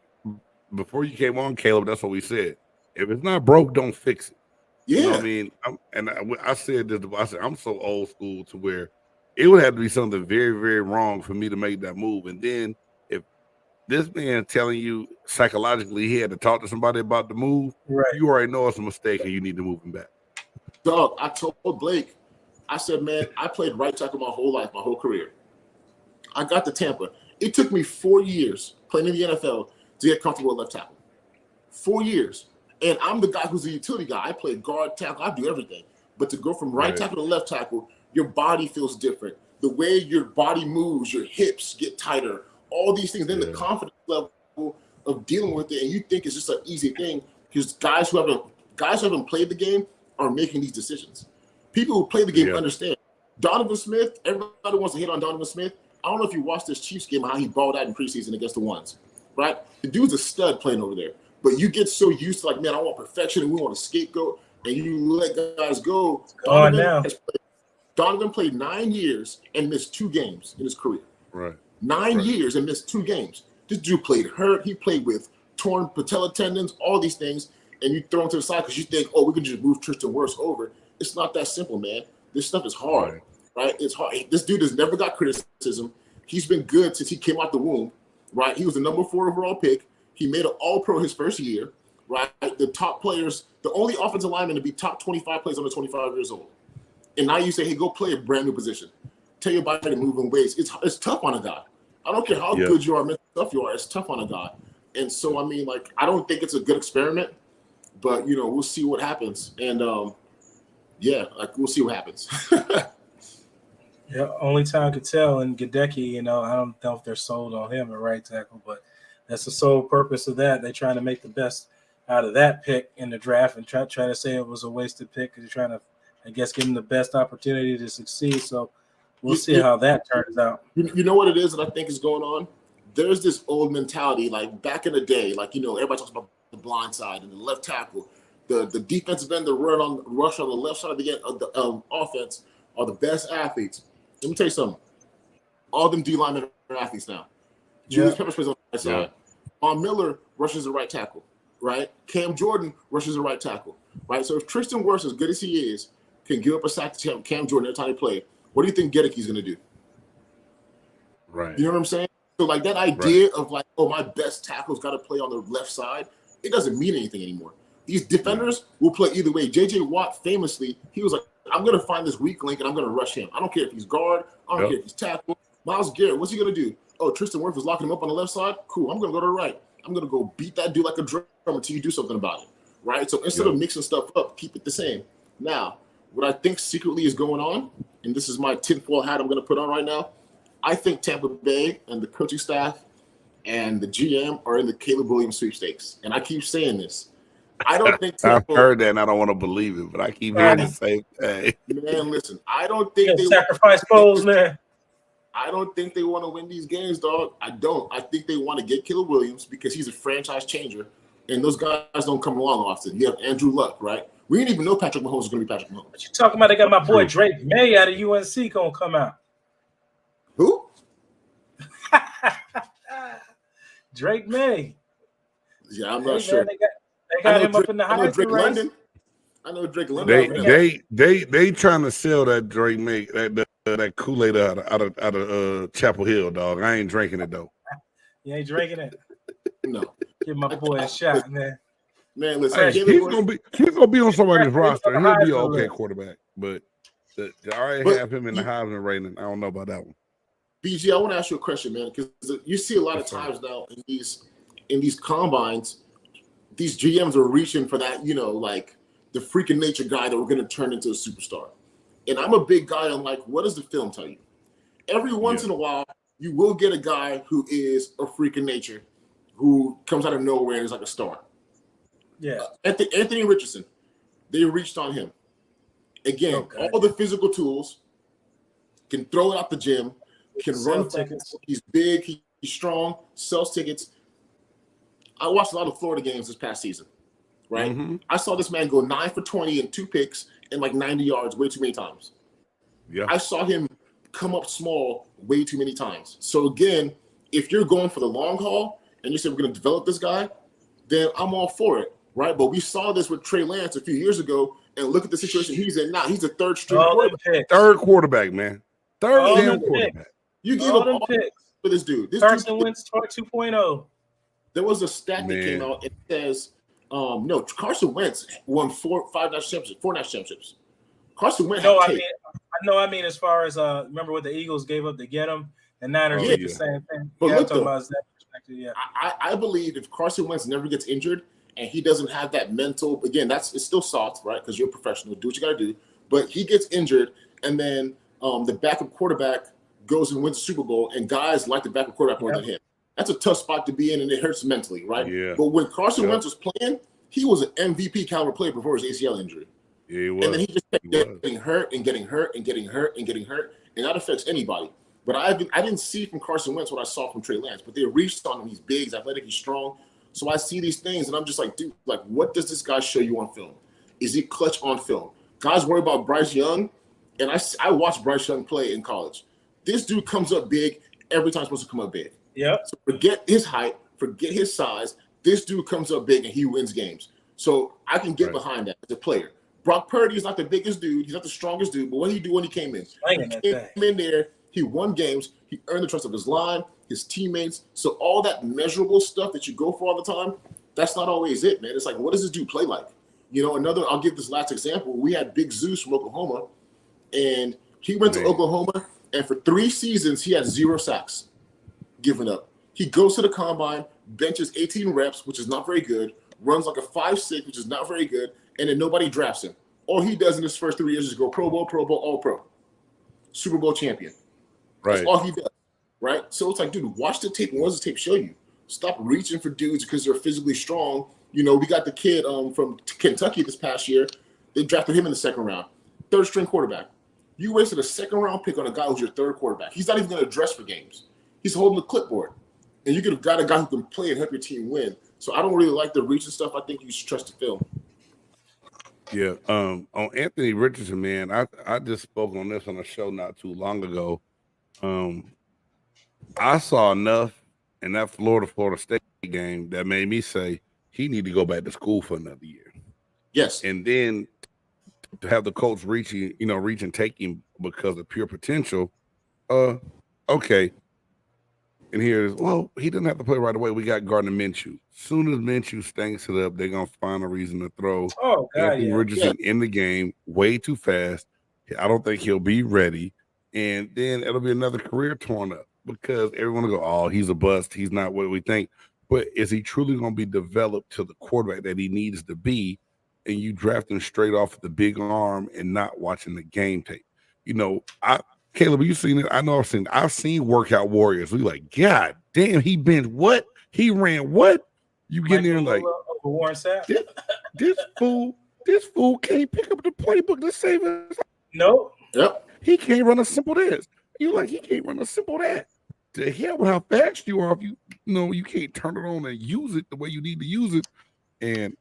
before you came on, Caleb. That's what we said. If it's not broke, don't fix it. Yeah, you know what I mean, I said this. I said I'm so old school to where it would have to be something very, very wrong for me to make that move. And then if this man telling you psychologically he had to talk to somebody about the move, you already know it's a mistake and you need to move him back. Dog, I told Blake, I said, man, I played right tackle my whole life, my whole career. I got to Tampa. It took me 4 years playing in the NFL to get comfortable at left tackle. 4 years. And I'm the guy who's a utility guy. I play guard, tackle, I do everything. But to go from right tackle to left tackle, your body feels different. The way your body moves, your hips get tighter, all these things. Then the confidence level of dealing with it, and you think it's just an easy thing because guys who haven't played the game are making these decisions. People who play the game understand. Donovan Smith, everybody wants to hit on Donovan Smith. I don't know if you watched this Chiefs game, how he balled out in preseason against the ones, right? The dude's a stud playing over there. But you get so used to, like, man, I want perfection and we want a scapegoat, and you let guys go. Donovan played 9 years and missed 2 games in his career. Right. 9 years and missed 2 games. This dude played hurt. He played with torn patella tendons, all these things, and you throw him to the side because you think, oh, we can just move Tristan Wirfs over. It's not that simple, man. This stuff is hard, right? It's hard. This dude has never got criticism. He's been good since he came out the womb, right? He was the number 4 overall pick. He made an All-Pro his first year, right? The top players, the only offensive lineman to be top 25 players under 25 years old. And now you say, hey, go play a brand new position. Tell your body to move in ways. It's tough on a guy. I don't care how good you are, mental tough you are. It's tough on a guy. And so, I mean, like, I don't think it's a good experiment, but, we'll see what happens. And, we'll see what happens. Only time could tell. And Gadecki, I don't know if they're sold on him at right tackle, but that's the sole purpose of that. They're trying to make the best out of that pick in the draft and try to say it was a wasted pick because you're trying to, I guess, give them the best opportunity to succeed. So we'll see how that turns out. You know what it is that I think is going on? There's this old mentality, like back in the day, like, everybody talks about the blind side and the left tackle. The defensive end, the rush on the left side of the offense are the best athletes. Let me tell you something. All them D linemen are athletes now. Julius Peppers plays on the right side. Von Miller rushes the right tackle, right? Cam Jordan rushes the right tackle, right? So if Tristan Wirfs, as good as he is, can give up a sack to Cam Jordan every time he plays, what do you think Gedecke's going to do? Right. You know what I'm saying? So, like, that idea of, like, oh, my best tackle's got to play on the left side, it doesn't mean anything anymore. These defenders will play either way. J.J. Watt, famously, he was like I'm gonna find this weak link and I'm gonna rush him. I don't care if he's guard. I don't care if he's tackle. Myles Garrett, what's he gonna do? Oh, Tristan Wirfs is locking him up on the left side. Cool. I'm gonna go to the right. I'm gonna go beat that dude like a drum until you do something about it. Right. So instead of mixing stuff up, keep it the same. Now, what I think secretly is going on, and this is my tinfoil hat I'm gonna put on right now. I think Tampa Bay and the coaching staff and the GM are in the Caleb Williams sweepstakes. And I keep saying this. I don't think I've heard that and I don't want to believe it, but I keep hearing the same thing. Man, listen, I don't think they sacrifice goals, man. I don't think they want to win these games, dog. I don't. I think they want to get Caleb Williams because he's a franchise changer. And those guys don't come along often. You have Andrew Luck, right? We didn't even know Patrick Mahomes was going to be Patrick Mahomes. What you talking about? They got my boy Drake May out of UNC going to come out. Who? Drake May. Yeah, I'm not sure. Man, they got him up in the high. I know Drake London. I know Drake London. They trying to sell that Drake May that Kool-Aid out of Chapel Hill, dog. I ain't drinking it though. You ain't drinking it. No. Give my boy a shot, man. Man, listen, he's gonna be on somebody's roster. And he'll be an okay quarterback, but I already have him in the Heisman rating. I don't know about that one. BG, I want to ask you a question, man, because you see a lot of times now in these combines, these GMs are reaching for that, like the freaking nature guy that we're going to turn into a superstar. And I'm a big guy on like, what does the film tell you? Every once in a while, you will get a guy who is a freaking nature, who comes out of nowhere and is like a star. Yeah. Anthony Richardson, they reached on him. Again, all the physical tools, can throw it out the gym, can run tickets. He's big, he's strong, sells tickets. I watched a lot of Florida games this past season, right? Mm-hmm. I saw this man go 9 for 20 and 2 picks and like 90 yards way too many times. Yeah. I saw him come up small way too many times. So again, if you're going for the long haul and you say we're going to develop this guy, then I'm all for it, right? But we saw this with Trey Lance a few years ago, and look at the situation he's in now. He's a third-string quarterback. Third quarterback, man. Third damn quarterback. You give up all picks for this dude. Carson Wentz 2.0. There was a stat that came out. It says, no, Carson Wentz won 4 national championships. Carson Wentz. I mean, as far as remember what the Eagles gave up to get him, and Niners did the same thing. But look, though, I believe if Carson Wentz never gets injured and he doesn't have that mental, again, it's still soft, right? Because you're a professional, do what you got to do. But he gets injured, and then the backup quarterback goes and wins the Super Bowl, and guys like the backup quarterback more than him. That's a tough spot to be in, and it hurts mentally, right? Yeah. But when Carson Wentz was playing, he was an MVP caliber player before his ACL injury. Yeah, he was. And then he just kept getting hurt and getting hurt and getting hurt and getting hurt, and that affects anybody. But I didn't see from Carson Wentz what I saw from Trey Lance, but they reached on him. He's big, he's athletic, he's strong. So I see these things, and I'm just like, dude, like, what does this guy show you on film? Is he clutch on film? Guys worry about Bryce Young, and I watched Bryce Young play in college. This dude comes up big every time he's supposed to come up big. Yeah. So forget his height, forget his size. This dude comes up big and he wins games. So I can get behind that as a player. Brock Purdy is not the biggest dude. He's not the strongest dude. But what did he do when he came in? He came in there. He won games. He earned the trust of his line, his teammates. So all that measurable stuff that you go for all the time, that's not always it, man. It's like, what does this dude play like? I'll give this last example. We had Big Zeus from Oklahoma, and he went to Oklahoma, and for 3 seasons, he had 0 sacks given up. He goes to the combine, benches 18 reps, which is not very good, runs like a 5.6, which is not very good, and then nobody drafts him. All he does in his first 3 years is go Pro Bowl, All-Pro, Super Bowl champion. Right. That's all he does, right? So it's like, dude, watch the tape. And what does the tape show you? Stop reaching for dudes because they're physically strong. We got the kid from Kentucky this past year. They drafted him in the 2nd round. 3rd-string quarterback. You wasted a 2nd-round pick on a guy who's your 3rd quarterback. He's not even going to dress for games. He's holding the clipboard. And you could have got a guy who can play and help your team win. So I don't really like the reach and stuff. I think you should trust the film. Yeah. On Anthony Richardson, man, I just spoke on this on a show not too long ago. I saw enough in that Florida State game that made me say he need to go back to school for another year. Yes. And then to have the coach reach and take him because of pure potential. Okay. And here's, he didn't have to play right away. We got Gardner Minshew. Soon as Minshew stinks it up, they're going to find a reason to throw Anthony Richardson in the game way too fast, I don't think he'll be ready. And then it'll be another career torn up because everyone will go, oh, he's a bust. He's not what we think. But is he truly going to be developed to the quarterback that he needs to be? And you draft him straight off the big arm and not watching the game tape. Caleb, you seen it? I know I've seen workout warriors. We like, God damn, he bent what? He ran what? You get in there and like, Warren Sapp. This fool can't pick up the playbook to save us. No. Yep. He can't run a simple this. You like, he can't run a simple that. To hell with how fast you are, if you can't turn it on and use it the way you need to use it. And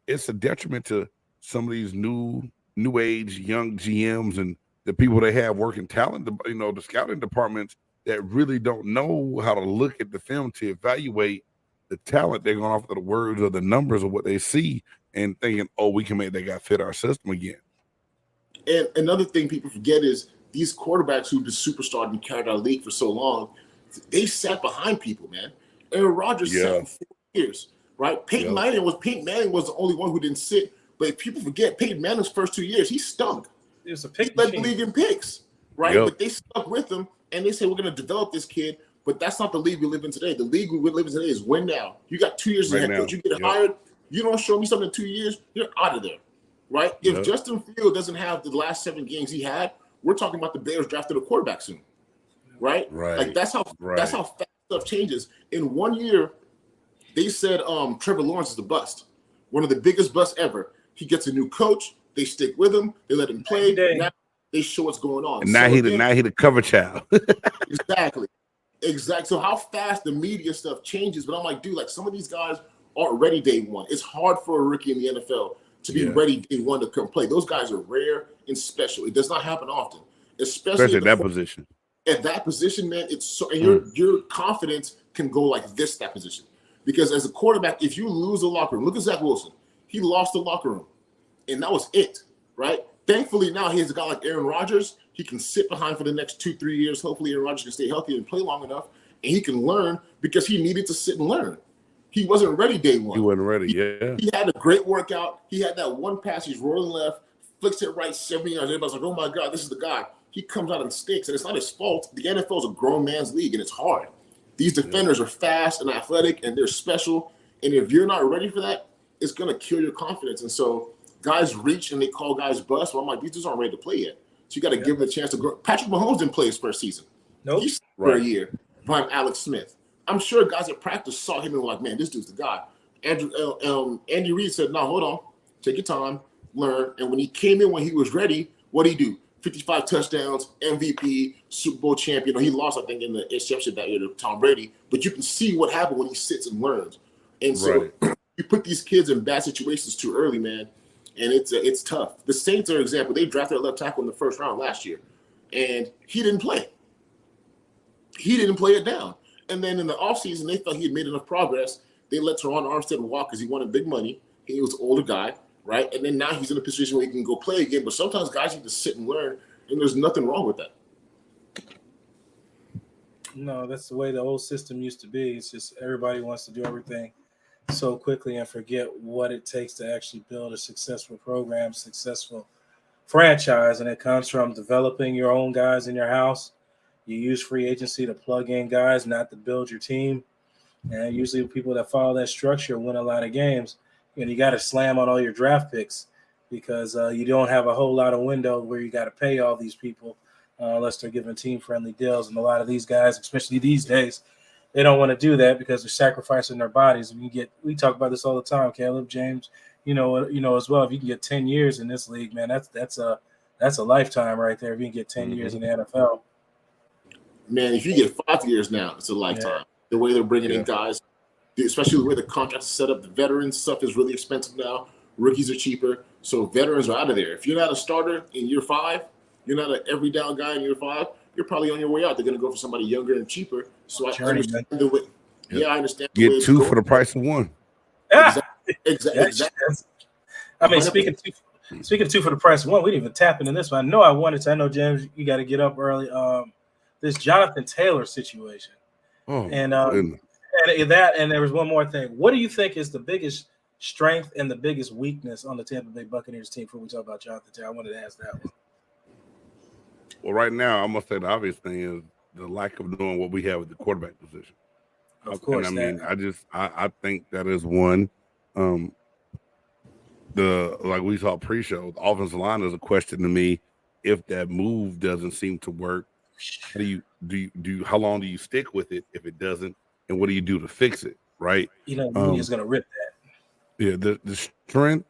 it's a detriment to some of these new age young GMs and the people they have working talent, the scouting departments that really don't know how to look at the film to evaluate the talent. They're going off of the words or the numbers of what they see and thinking, oh, we can make that guy fit our system again. And another thing people forget is these quarterbacks who just superstarred and carried our league for so long, they sat behind people, man. Aaron Rodgers sat for 4 years, right? Peyton Manning was the only one who didn't sit. But if people forget, Peyton Manning's first 2 years, he stunk. It was a pick. He led the league in picks, right? Yep. But they stuck with him, and they said, we're going to develop this kid. But that's not the league we live in today. The league we live in today is win now. You got 2 years as head coach. You get hired. You don't show me something in 2 years, you're out of there, right? If Justin Fields doesn't have the last 7 games he had, we're talking about the Bears drafted a quarterback soon, right? Like that's how fast stuff changes. In 1 year, they said Trevor Lawrence is the bust, one of the biggest busts ever. He gets a new coach. They stick with him. They let him play. Now they show what's going on. And now he the cover child. Exactly. So how fast the media stuff changes. But I'm like, dude, like some of these guys aren't ready day one. It's hard for a rookie in the NFL to be ready day one to come play. Those guys are rare and special. It does not happen often, especially at that position. At that position, man, it's so, and your confidence can go like this, that position. Because as a quarterback, if you lose the locker room, look at Zach Wilson. He lost the locker room, and that was it, right? Thankfully, now he has a guy like Aaron Rodgers. He can sit behind for the next 2-3 years. Hopefully, Aaron Rodgers can stay healthy and play long enough, and he can learn because he needed to sit and learn. He wasn't ready day one. He wasn't ready, He had a great workout. He had that one pass. He's rolling left, flicks it right 70 yards. Everybody's like, oh, my God, this is the guy. He comes out and stinks, and it's not his fault. The NFL is a grown man's league, and it's hard. These defenders are fast and athletic, and they're special. And if you're not ready for that, it's going to kill your confidence. And so guys reach and they call guys bust. Well, I'm like, these dudes aren't ready to play yet. So you got to give them a chance to grow. Patrick Mahomes didn't play his first season. Nope. He's for a year behind Alex Smith. I'm sure guys at practice saw him and were like, man, this dude's the guy. Andy Reid said, no, hold on. Take your time, learn. And when he came in, when he was ready, what did he do? 55 touchdowns, MVP, Super Bowl champion. He lost, I think, in the interception that year to Tom Brady. But you can see what happened when he sits and learns. And so you put these kids in bad situations too early, man, and it's tough. The Saints are an example. They drafted a left tackle in the first round last year, and he didn't play. He didn't play it down. And then in the offseason, they thought he had made enough progress. They let Teron Armstead walk because he wanted big money. He was an older guy, right? And then now he's in a position where he can go play again. But sometimes guys need to sit and learn, and there's nothing wrong with that. No, that's the way the old system used to be. It's just everybody wants to do everything so quickly and forget what it takes to actually build a successful program, successful franchise. And it comes from developing your own guys in your house. You use free agency to plug in guys, not to build your team. And usually people that follow that structure win a lot of games. And you got to slam on all your draft picks because you don't have a whole lot of window where you got to pay all these people unless they're giving team-friendly deals. And a lot of these guys, especially these days, they don't want to do that because they're sacrificing their bodies. And we talk about this all the time, Caleb, James, you know as well. If you can get 10 years in this league, man, that's a lifetime right there. If you can get 10 years in the NFL. Man, if you get 5 years now, it's a lifetime. Yeah. The way they're bringing in guys, especially the way the contracts are set up, the veteran stuff is really expensive now. Rookies are cheaper. So veterans are out of there. If you're not a starter in year 5, you're not an every down guy in year 5, you're probably on your way out. They're going to go for somebody younger and cheaper. So I understand the way. Yeah, I understand. Get 2 for the price of 1. Exactly. I mean, speaking of 2 for the price of 1, we didn't even tap into this one. I know, James, you got to get up early. This Jonathan Taylor situation. And there was one more thing. What do you think is the biggest strength and the biggest weakness on the Tampa Bay Buccaneers team before we talk about Jonathan Taylor? I wanted to ask that one. Well, right now, I'm gonna say the obvious thing is the lack of knowing what we have at the quarterback position. Of course, and I mean, I think that is one. Like we saw pre-show, the offensive line is a question to me. If that move doesn't seem to work, how how long do you stick with it if it doesn't, and what do you do to fix it? Right? Media's gonna rip that. Yeah, the strength.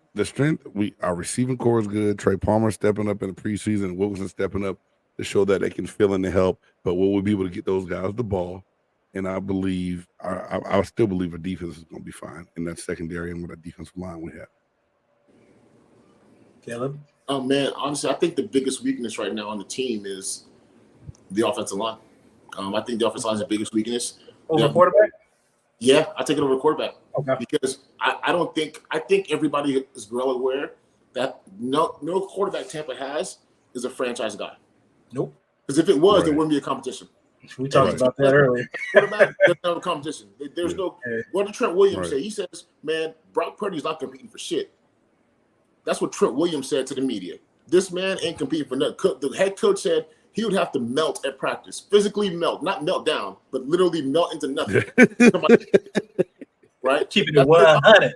Our receiving core is good. Trey Palmer stepping up in the preseason. Wilson stepping up to show that they can fill in the help. But will we be able to get those guys the ball? And I believe, I still believe our defense is going to be fine in that secondary and with that defensive line we have. Caleb? Oh, man, honestly, I think the biggest weakness right now on the team is the offensive line. I think the offensive line is the biggest weakness. Over quarterback? Yeah, I take it over quarterback. Okay. Because I think everybody is well aware that no quarterback Tampa has is a franchise guy. Nope. Because if it was, there wouldn't be a competition. We talked about that earlier. Quarterback, there's no competition. There's no. What did Trent Williams say? He says, "Man, Brock Purdy's not competing for shit." That's what Trent Williams said to the media. This man ain't competing for nothing. The head coach said he would have to melt at practice, physically melt, not melt down, but literally melt into nothing. Right? Keeping it 100.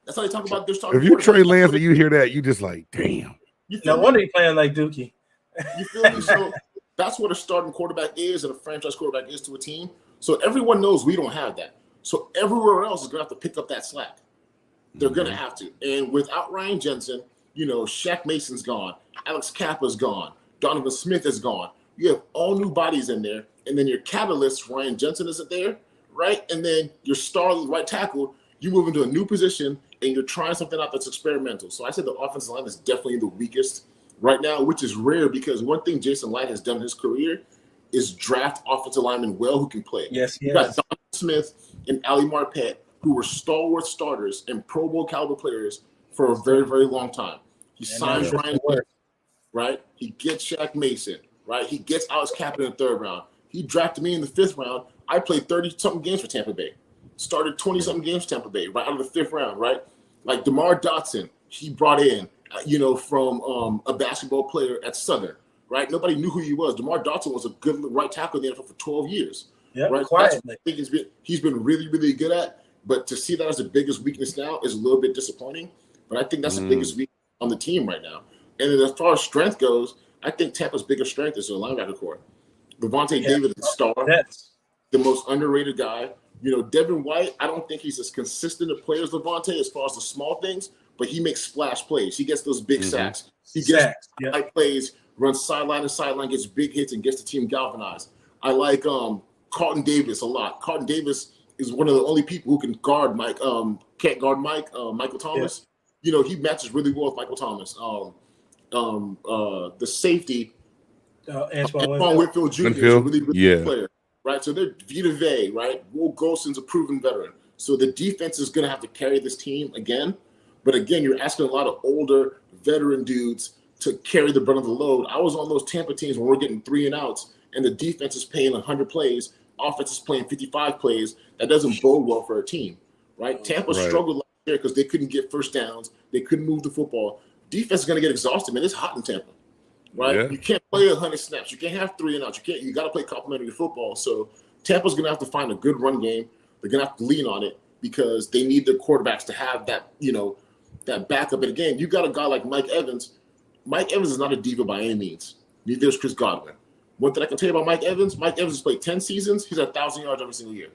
That's how they talk about their starting. If you Trey Lance and you hear that, you just like, damn. No wonder he playing like Dookie. You feel me? So that's what a starting quarterback is and a franchise quarterback is to a team. So everyone knows we don't have that. So everywhere else is going to have to pick up that slack. They're going to have to. And without Ryan Jensen, Shaq Mason's gone. Alex Kappa's gone. Donovan Smith is gone. You have all new bodies in there. And then your catalyst, Ryan Jensen, isn't there, right? And then your star right tackle, you move into a new position and you're trying something out that's experimental. So I said the offensive line is definitely the weakest right now, which is rare because one thing Jason Light has done in his career is draft offensive linemen well who can play. Yes, you got Donovan Smith and Ali Marpet, who were stalwart starters and Pro Bowl caliber players for a very, very long time. He signs Ryan Jensen, right? He gets Shaq Mason, right? He gets Alex Kappa in the 3rd round. He drafted me in the 5th round. I played 30-something games for Tampa Bay. Started 20-something games for Tampa Bay, right out of the 5th round, right? Like DeMar Dotson, he brought in, from a basketball player at Southern, right? Nobody knew who he was. DeMar Dotson was a good right tackle in the NFL for 12 years. Yeah, right? quietly. That's what I think he's been really, really good at. But to see that as the biggest weakness now is a little bit disappointing. But I think that's the biggest weakness on the team right now. And then as far as strength goes, I think Tampa's biggest strength is their linebacker core. Levante David is the star, the most underrated guy. Devin White, I don't think he's as consistent a player as Levante as far as the small things, but he makes splash plays. He gets those big sacks. He gets high plays, runs sideline to sideline, gets big hits, and gets the team galvanized. I like Carlton Davis a lot. Carlton Davis is one of the only people who can guard Michael Thomas. Yeah. He matches really well with Michael Thomas. The safety, Antoine Whitfield Jr. is a really, really good player, right? So they're Vita Vea, right? Will Golson's a proven veteran. So the defense is going to have to carry this team again. But again, you're asking a lot of older veteran dudes to carry the brunt of the load. I was on those Tampa teams when we're getting 3 and outs, and the defense is playing 100 plays. Offense is playing 55 plays. That doesn't bode well for a team, right? Tampa struggled last year because they couldn't get first downs. They couldn't move the football. Defense is going to get exhausted, man. It's hot in Tampa, right? Yeah. You can't play 100 snaps. You can't have 3 and outs. You got to play complementary football. So Tampa's going to have to find a good run game. They're going to have to lean on it because they need their quarterbacks to have that, that backup. And again, you got a guy like Mike Evans. Mike Evans is not a diva by any means. Neither is Chris Godwin. One thing I can tell you about Mike Evans has played 10 seasons. He's at 1,000 yards every single year,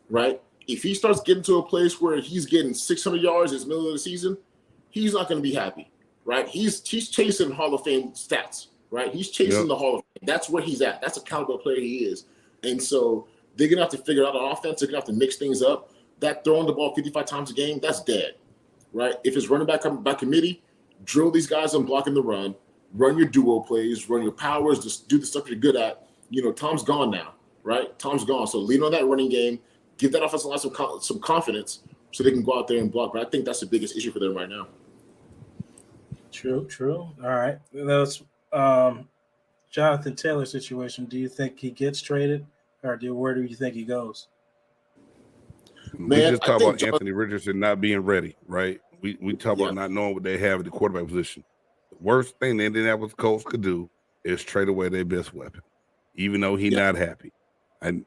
right? If he starts getting to a place where he's getting 600 yards in the middle of the season, he's not going to be happy, right? He's chasing Hall of Fame stats, right? He's chasing the Hall of Fame. That's where he's at. That's a caliber player he is. And so they're going to have to figure out an offense. They're going to have to mix things up. That throwing the ball 55 times a game, that's dead, right? If it's running back by committee, drill these guys on blocking the run. Run your duo plays, run your powers, just do the stuff you're good at. Tom's gone now, right? Tom's gone. So lean on that running game, give that offensive line some confidence so they can go out there and block. But I think that's the biggest issue for them right now. True. All right. That's Jonathan Taylor situation. Do you think he gets traded or where do you think he goes? We just talk about Anthony Richardson not being ready, right? We talk about not knowing what they have at the quarterback position. Worst thing the Indianapolis Colts could do is trade away their best weapon, even though he's not happy. And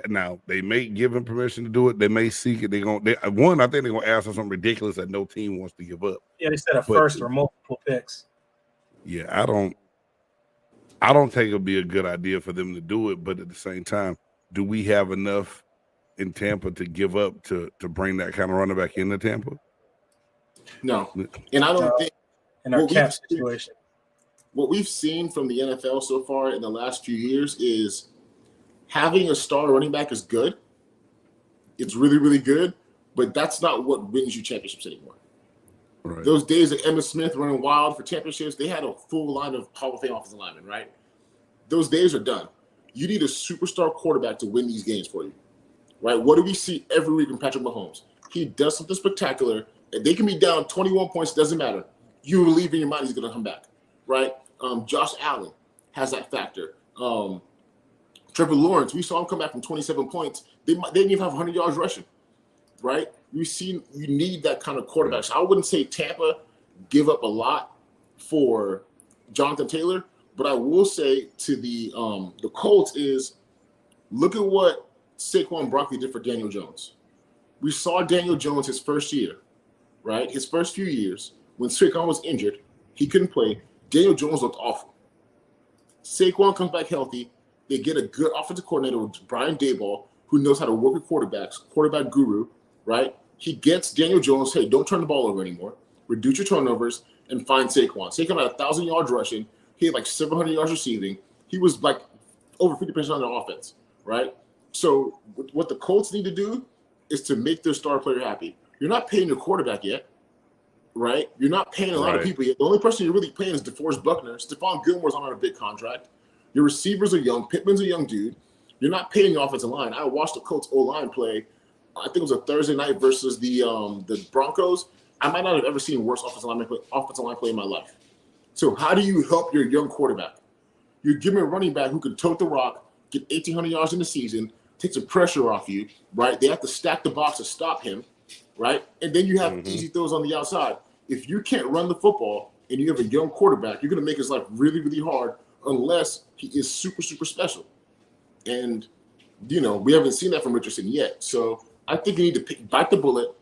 now they may give him permission to do it. They may seek it. I think they're gonna ask for something ridiculous that no team wants to give up. Yeah, they said a first or multiple picks. Yeah, I don't think it'll be a good idea for them to do it. But at the same time, do we have enough in Tampa to give up to bring that kind of running back into Tampa? No, and I don't think in our cap situation. What we've seen from the NFL so far in the last few years is having a star running back is good. It's really, really good, but that's not what wins you championships anymore. Right. Those days of Emmitt Smith running wild for championships, they had a full line of Hall of Fame offensive linemen, right? Those days are done. You need a superstar quarterback to win these games for you, right? What do we see every week in Patrick Mahomes? He does something spectacular, and they can be down 21 points, doesn't matter. You believe in your mind he's going to come back, right? Josh Allen has that factor. Trevor Lawrence, we saw him come back from 27 points. They didn't even have 100 yards rushing, right? You need that kind of quarterback. So I wouldn't say Tampa give up a lot for Jonathan Taylor, but I will say to the Colts is look at what Saquon Barkley did for Daniel Jones. We saw Daniel Jones his first year, right? His first few years when Saquon was injured, he couldn't play. Daniel Jones looked awful. Saquon comes back healthy. They get a good offensive coordinator with Brian Daboll, who knows how to work with quarterbacks, quarterback guru, right? He gets Daniel Jones, hey, don't turn the ball over anymore. Reduce your turnovers and find Saquon. Saquon had 1,000 yards rushing. He had like 700 yards receiving. He was like over 50% on their offense, right? So what the Colts need to do is to make their star player happy. You're not paying your quarterback yet, right? You're not paying a lot of people yet. The only person you're really paying is DeForest Buckner. Stephon Gilmore's on a big contract. Your receivers are young. Pittman's a young dude. You're not paying your offensive line. I watched the Colts O-line play. I think it was a Thursday night versus the Broncos. I might not have ever seen worse offensive line play in my life. So how do you help your young quarterback? You give him a running back who can tote the rock, get 1,800 yards in the season, take some pressure off you, right? They have to stack the box to stop him, right? And then you have easy throws on the outside. If you can't run the football and you have a young quarterback, you're going to make his life really, really hard unless he is super, super special. And, we haven't seen that from Richardson yet. So I think you need to bite the bullet,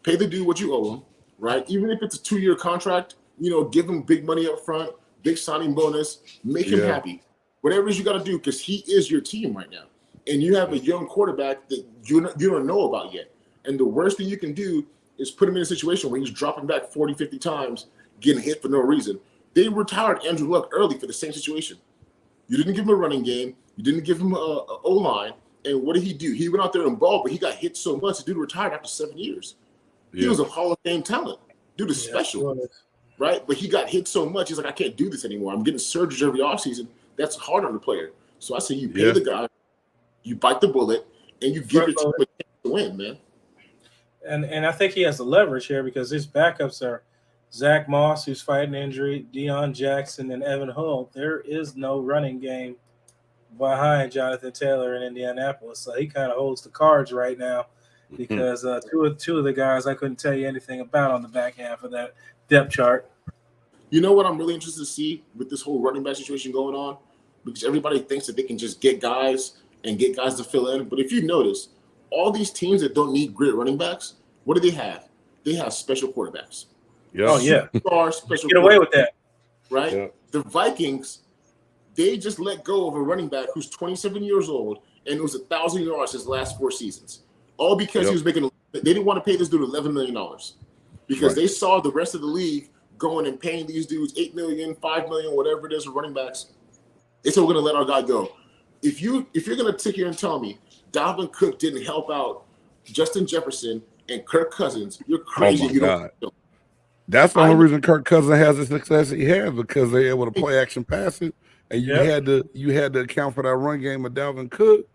pay the dude what you owe him, right? Even if it's a 2-year contract, give him big money up front, big signing bonus, make him happy. Whatever it is you got to do, because he is your team right now. And you have a young quarterback that you don't know about yet. And the worst thing you can do is put him in a situation where he's dropping back 40, 50 times, getting hit for no reason. They retired Andrew Luck early for the same situation. You didn't give him a running game. You didn't give him a O-line. And what did he do? He went out there and balled, but he got hit so much. The dude retired after 7 years. Yeah. He was a Hall of Fame talent. Dude is special, right? But he got hit so much. He's like, I can't do this anymore. I'm getting surgeries every offseason. That's hard on the player. So I say you pay the guy, you bite the bullet, and you give it to him a chance to win, man. And I think he has the leverage here because his backups are Zach Moss, who's fighting injury, Deion Jackson, and Evan Hull. There is no running game behind Jonathan Taylor in Indianapolis. So he kind of holds the cards right now because two of the guys I couldn't tell you anything about on the back half of that depth chart. You know what I'm really interested to see with this whole running back situation going on? Because everybody thinks that they can just get guys to fill in. But if you notice, all these teams that don't need great running backs, what do they have? They have special quarterbacks. Yeah. Oh, yeah. Special get away with that. Right? Yeah. The Vikings, they just let go of a running back who's 27 years old and it was 1,000 yards his last 4 seasons. All because he was making – they didn't want to pay this dude $11 million because they saw the rest of the league going and paying these dudes $8 million, $5 million, whatever it is for running backs. They said, we're going to let our guy go. If you're going to sit here and tell me Dalvin Cook didn't help out Justin Jefferson and Kirk Cousins, you're crazy. Oh, my God. That's the only reason Kirk Cousins has the success he has because they're able to play action passing, and you had to account for that run game of Dalvin Cook,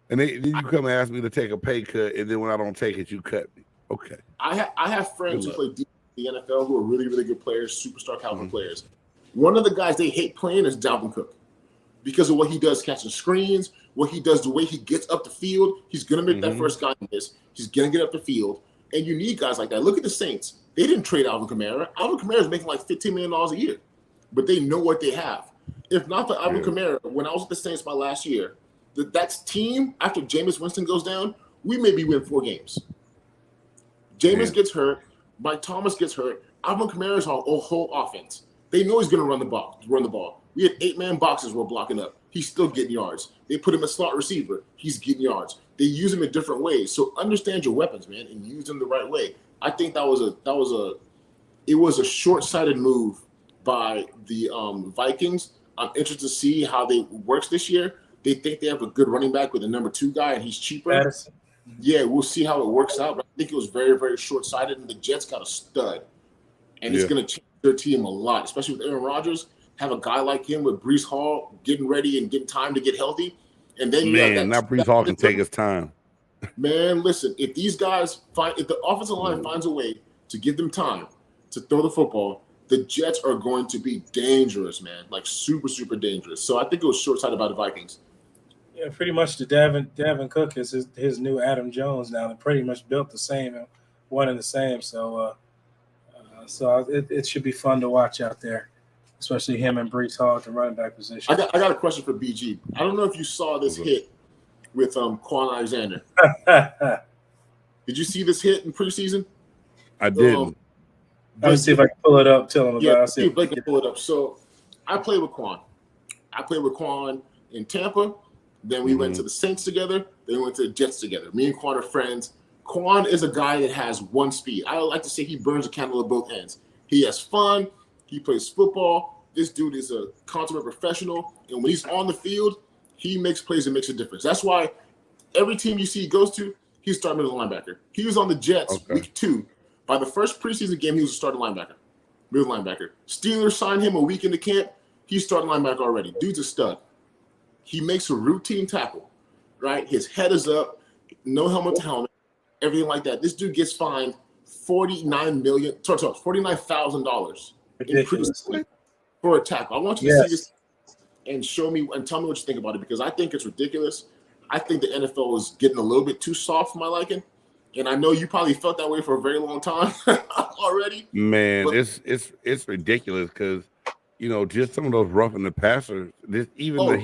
and then you come and ask me to take a pay cut, and then when I don't take it, you cut me. Okay. I have friends who play deep in the NFL who are really, really good players, superstar caliber players. One of the guys they hate playing is Dalvin Cook because of what he does catching screens, what he does, the way he gets up the field. He's going to make that first guy miss. He's going to get up the field, and you need guys like that. Look at the Saints. They didn't trade Alvin Kamara. Alvin Kamara is making like $15 million a year, but they know what they have. If not for Alvin Kamara, when I was at the Saints my last year, that team, after Jameis Winston goes down, we maybe win 4 games. Jameis gets hurt. Mike Thomas gets hurt. Alvin Kamara's our whole offense. They know he's going to run the ball. We had 8-man boxes we're blocking up. He's still getting yards. They put him a slot receiver. He's getting yards. They use him in different ways. So understand your weapons, man, and use them the right way. I think it was a short-sighted move by the Vikings. I'm interested to see how they works this year. They think they have a good running back with a number 2 guy, and he's cheaper. Madison. Yeah, we'll see how it works out. But I think it was very, very short-sighted, and the Jets got a stud. And it's going to change their team a lot, especially with Aaron Rodgers. Have a guy like him with Breece Hall getting ready and getting time to get healthy. And then Breece Hall can take his time. Man, listen, if these guys if the offensive line finds a way to give them time to throw the football, the Jets are going to be dangerous, man. Like super, super dangerous. So I think it was short-sighted by the Vikings. Yeah, pretty much the Davin Cook is his new Adam Jones now. They're pretty much built the same, one and the same. So it should be fun to watch out there, especially him and Breece Hall at the running back position. I got a question for BG. I don't know if you saw this hit with Quan Alexander. Did you see this hit in preseason? I didn't. Let's see if I can pull it up. Tell him about it. See if Blake can pull it up. So I played with Quan. I played with Quan in Tampa. Then we went to the Saints together. Then we went to the Jets together. Me and Quan are friends. Quan is a guy that has one speed. I like to say he burns a candle at both ends. He has fun. He plays football. This dude is a consummate professional. And when he's on the field, he makes plays and makes a difference. That's why every team you see he goes to, he's starting middle linebacker. He was on the Jets week 2. By the first preseason game, he was a starting linebacker, middle linebacker. Steelers signed him a week into camp. He's starting linebacker already. Dude's a stud. He makes a routine tackle, right? His head is up, no helmet to helmet, everything like that. This dude gets fined $49,000 for a tackle. I want you to see this and show me and tell me what you think about it, because I think it's ridiculous. I think the NFL is getting a little bit too soft for my liking. And I know you probably felt that way for a very long time already. Man, it's ridiculous because, just some of those roughing the passers, the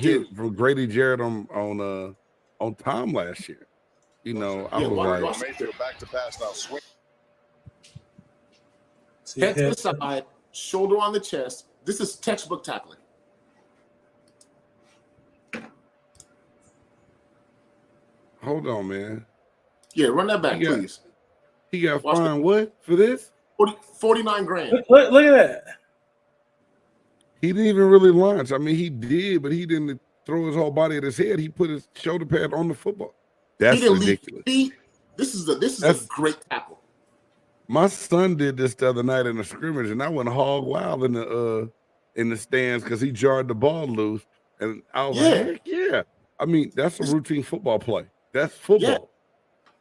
hit from Grady Jarrett on Tom last year. I was like, back to pass now. Swing. Head to the side, shoulder on the chest. This is textbook tackling. Hold on, man. Yeah, run that back, please. He got fined what for this? 49 grand. Look at that. He didn't even really launch. I mean, he did, but he didn't throw his whole body at his head. He put his shoulder pad on the football. That's ridiculous. This is a great tackle. My son did this the other night in a scrimmage, and I went hog wild in the stands because he jarred the ball loose, and I was like, heck yeah. I mean, that's a routine football play. That's football. Yeah.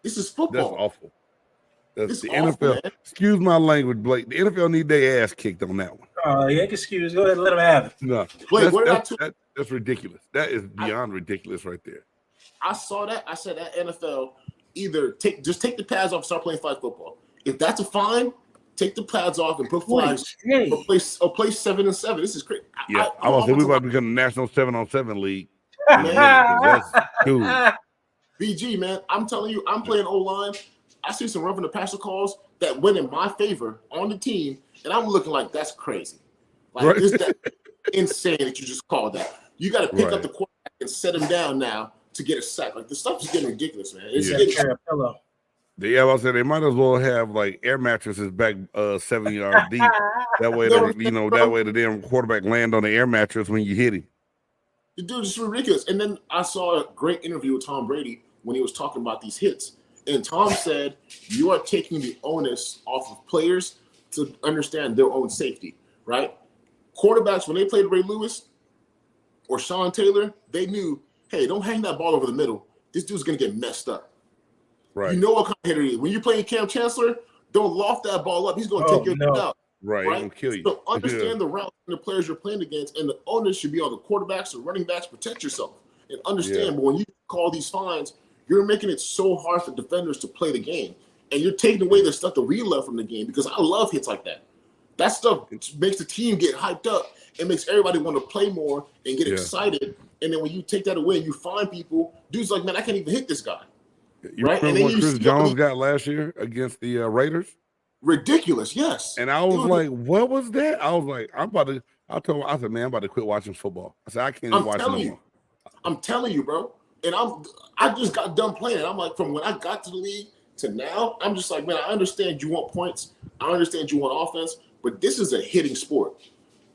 This is football. That's awful. That's the awful, NFL. Man. Excuse my language, Blake. The NFL need their ass kicked on that one. Excuse. Go ahead and let them have it. No, Blake, that's ridiculous. That is beyond ridiculous right there. I saw that. I said that NFL either take the pads off and start playing flag football. If that's a fine, take the pads off and put flags or play 7-7. This is crazy. Yeah, I was saying we about to become the national 7-on-7 league. That's cool. BG, man, I'm telling you, I'm playing O-line. I see some roughing the passer calls that went in my favor on the team, and I'm looking like that's crazy. Like that's insane that you just called that. You got to pick up the quarterback and set him down now to get a sack. Like the stuff is getting ridiculous, man. It's getting I was saying they might as well have like air mattresses back 7 yards deep. That way, the damn quarterback land on the air mattress when you hit him. The dude is ridiculous. And then I saw a great interview with Tom Brady when he was talking about these hits. And Tom said, you are taking the onus off of players to understand their own safety, right? Quarterbacks, when they played Ray Lewis or Sean Taylor, they knew, hey, don't hang that ball over the middle. This dude's going to get messed up. Right. You know what kind of hitter he is. When you're playing Cam Chancellor, don't loft that ball up. He's going to take your out. Right, he'll kill you. So understand the route and the players you're playing against, and the onus should be on the quarterbacks or running backs. Protect yourself and understand. But when you call these fines, you're making it so hard for defenders to play the game, and you're taking away the stuff that we love from the game. Because I love hits like that. That stuff makes the team get hyped up. It makes everybody want to play more and get excited. And then when you take that away, you find people, dudes like, man, I can't even hit this guy. You remember what Chris Jones got last year against the Raiders? Ridiculous, yes. And I was like, what was that? I was like, I told him, I said, man, I'm about to quit watching football. I said, I can't even watch it no more. I'm telling you, bro. And I just got done playing it. I'm like, from when I got to the league to now, I'm just like, man, I understand you want points. I understand you want offense, but this is a hitting sport.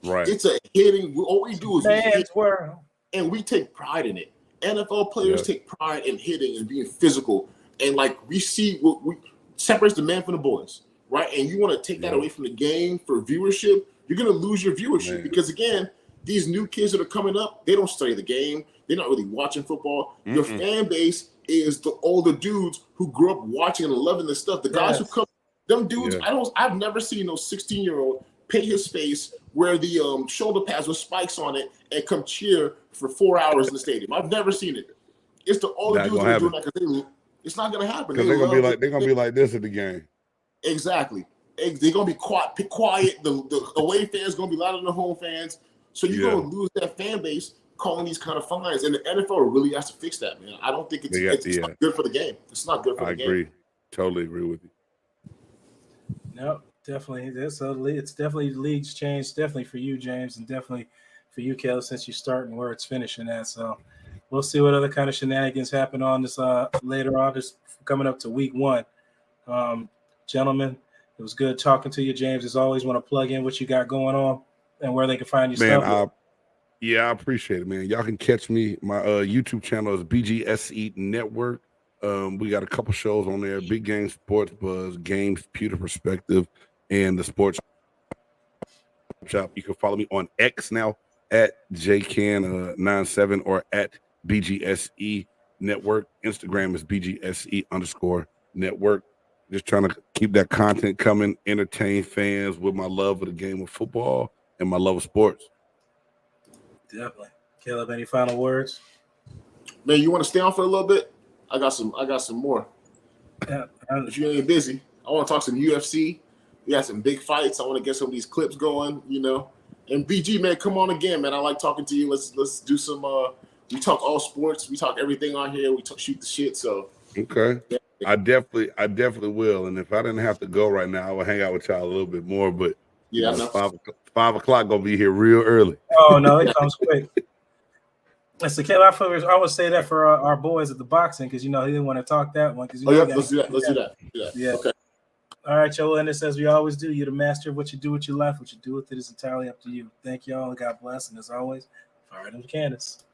Right. It's a hitting. All we do is man's world. And we take pride in it. NFL players take pride in hitting and being physical. And like we see what separates the man from the boys, right? And you want to take that away from the game for viewership, you're going to lose your viewership because, again, these new kids that are coming up, they don't study the game. They're not really watching football. Your fan base is the older dudes who grew up watching and loving this stuff. The guys who come, them dudes, I've never seen no 16-year-old paint his face, wear the shoulder pads with spikes on it, and come cheer for 4 hours in the stadium. I've never seen it. It's the older dudes that are doing that because it's not going to happen. Because they're gonna be like this at the game. Exactly. They're gonna be quiet. The away fans gonna be louder than the home fans. So you're gonna lose that fan base calling these kind of fines. And the NFL really has to fix that, man. I don't think it's not good for the game. It's not good for the game. I agree. Totally agree with you. No, definitely. It's definitely the league's changed, definitely for you, James, and definitely for you, Caleb, since you start and where it's finishing at. So we'll see what other kind of shenanigans happen on this later on, just coming up to week 1. Gentlemen, it was good talking to you, James. As always, want to plug in what you got going on and where they can find you. Man, I appreciate it, man. Y'all can catch me. My YouTube channel is BGSE Network. We got a couple shows on there: Big Game Sports Buzz, Games Pewter Perspective, and the Sports Shop. You can follow me on X now at JCan97 or at BGSE Network. Instagram is BGSE_network. Just trying to keep that content coming, entertain fans with my love of the game of football and my love of sports. Definitely. Caleb, any final words? Man, you want to stay on for a little bit? I got some more. Yeah. If you ain't busy, I want to talk some UFC. We got some big fights. I want to get some of these clips going, you know. And BG, man, come on again, man. I like talking to you. Let's do some we talk all sports. We talk everything on here. We shoot the shit. So okay. Yeah. I definitely will. And if I didn't have to go right now, I would hang out with y'all a little bit more. But yeah, 5 o'clock gonna be here real early. Oh no, it comes quick. So Caleb, I would say that for our boys at the boxing because he didn't want to talk that one. Let's do that. Yeah. Okay. All right, y'all. And this, as we always do, you're the master of what you do with your life. What you do with it is entirely up to you. Thank y'all. God bless. And as always, fire them Candace.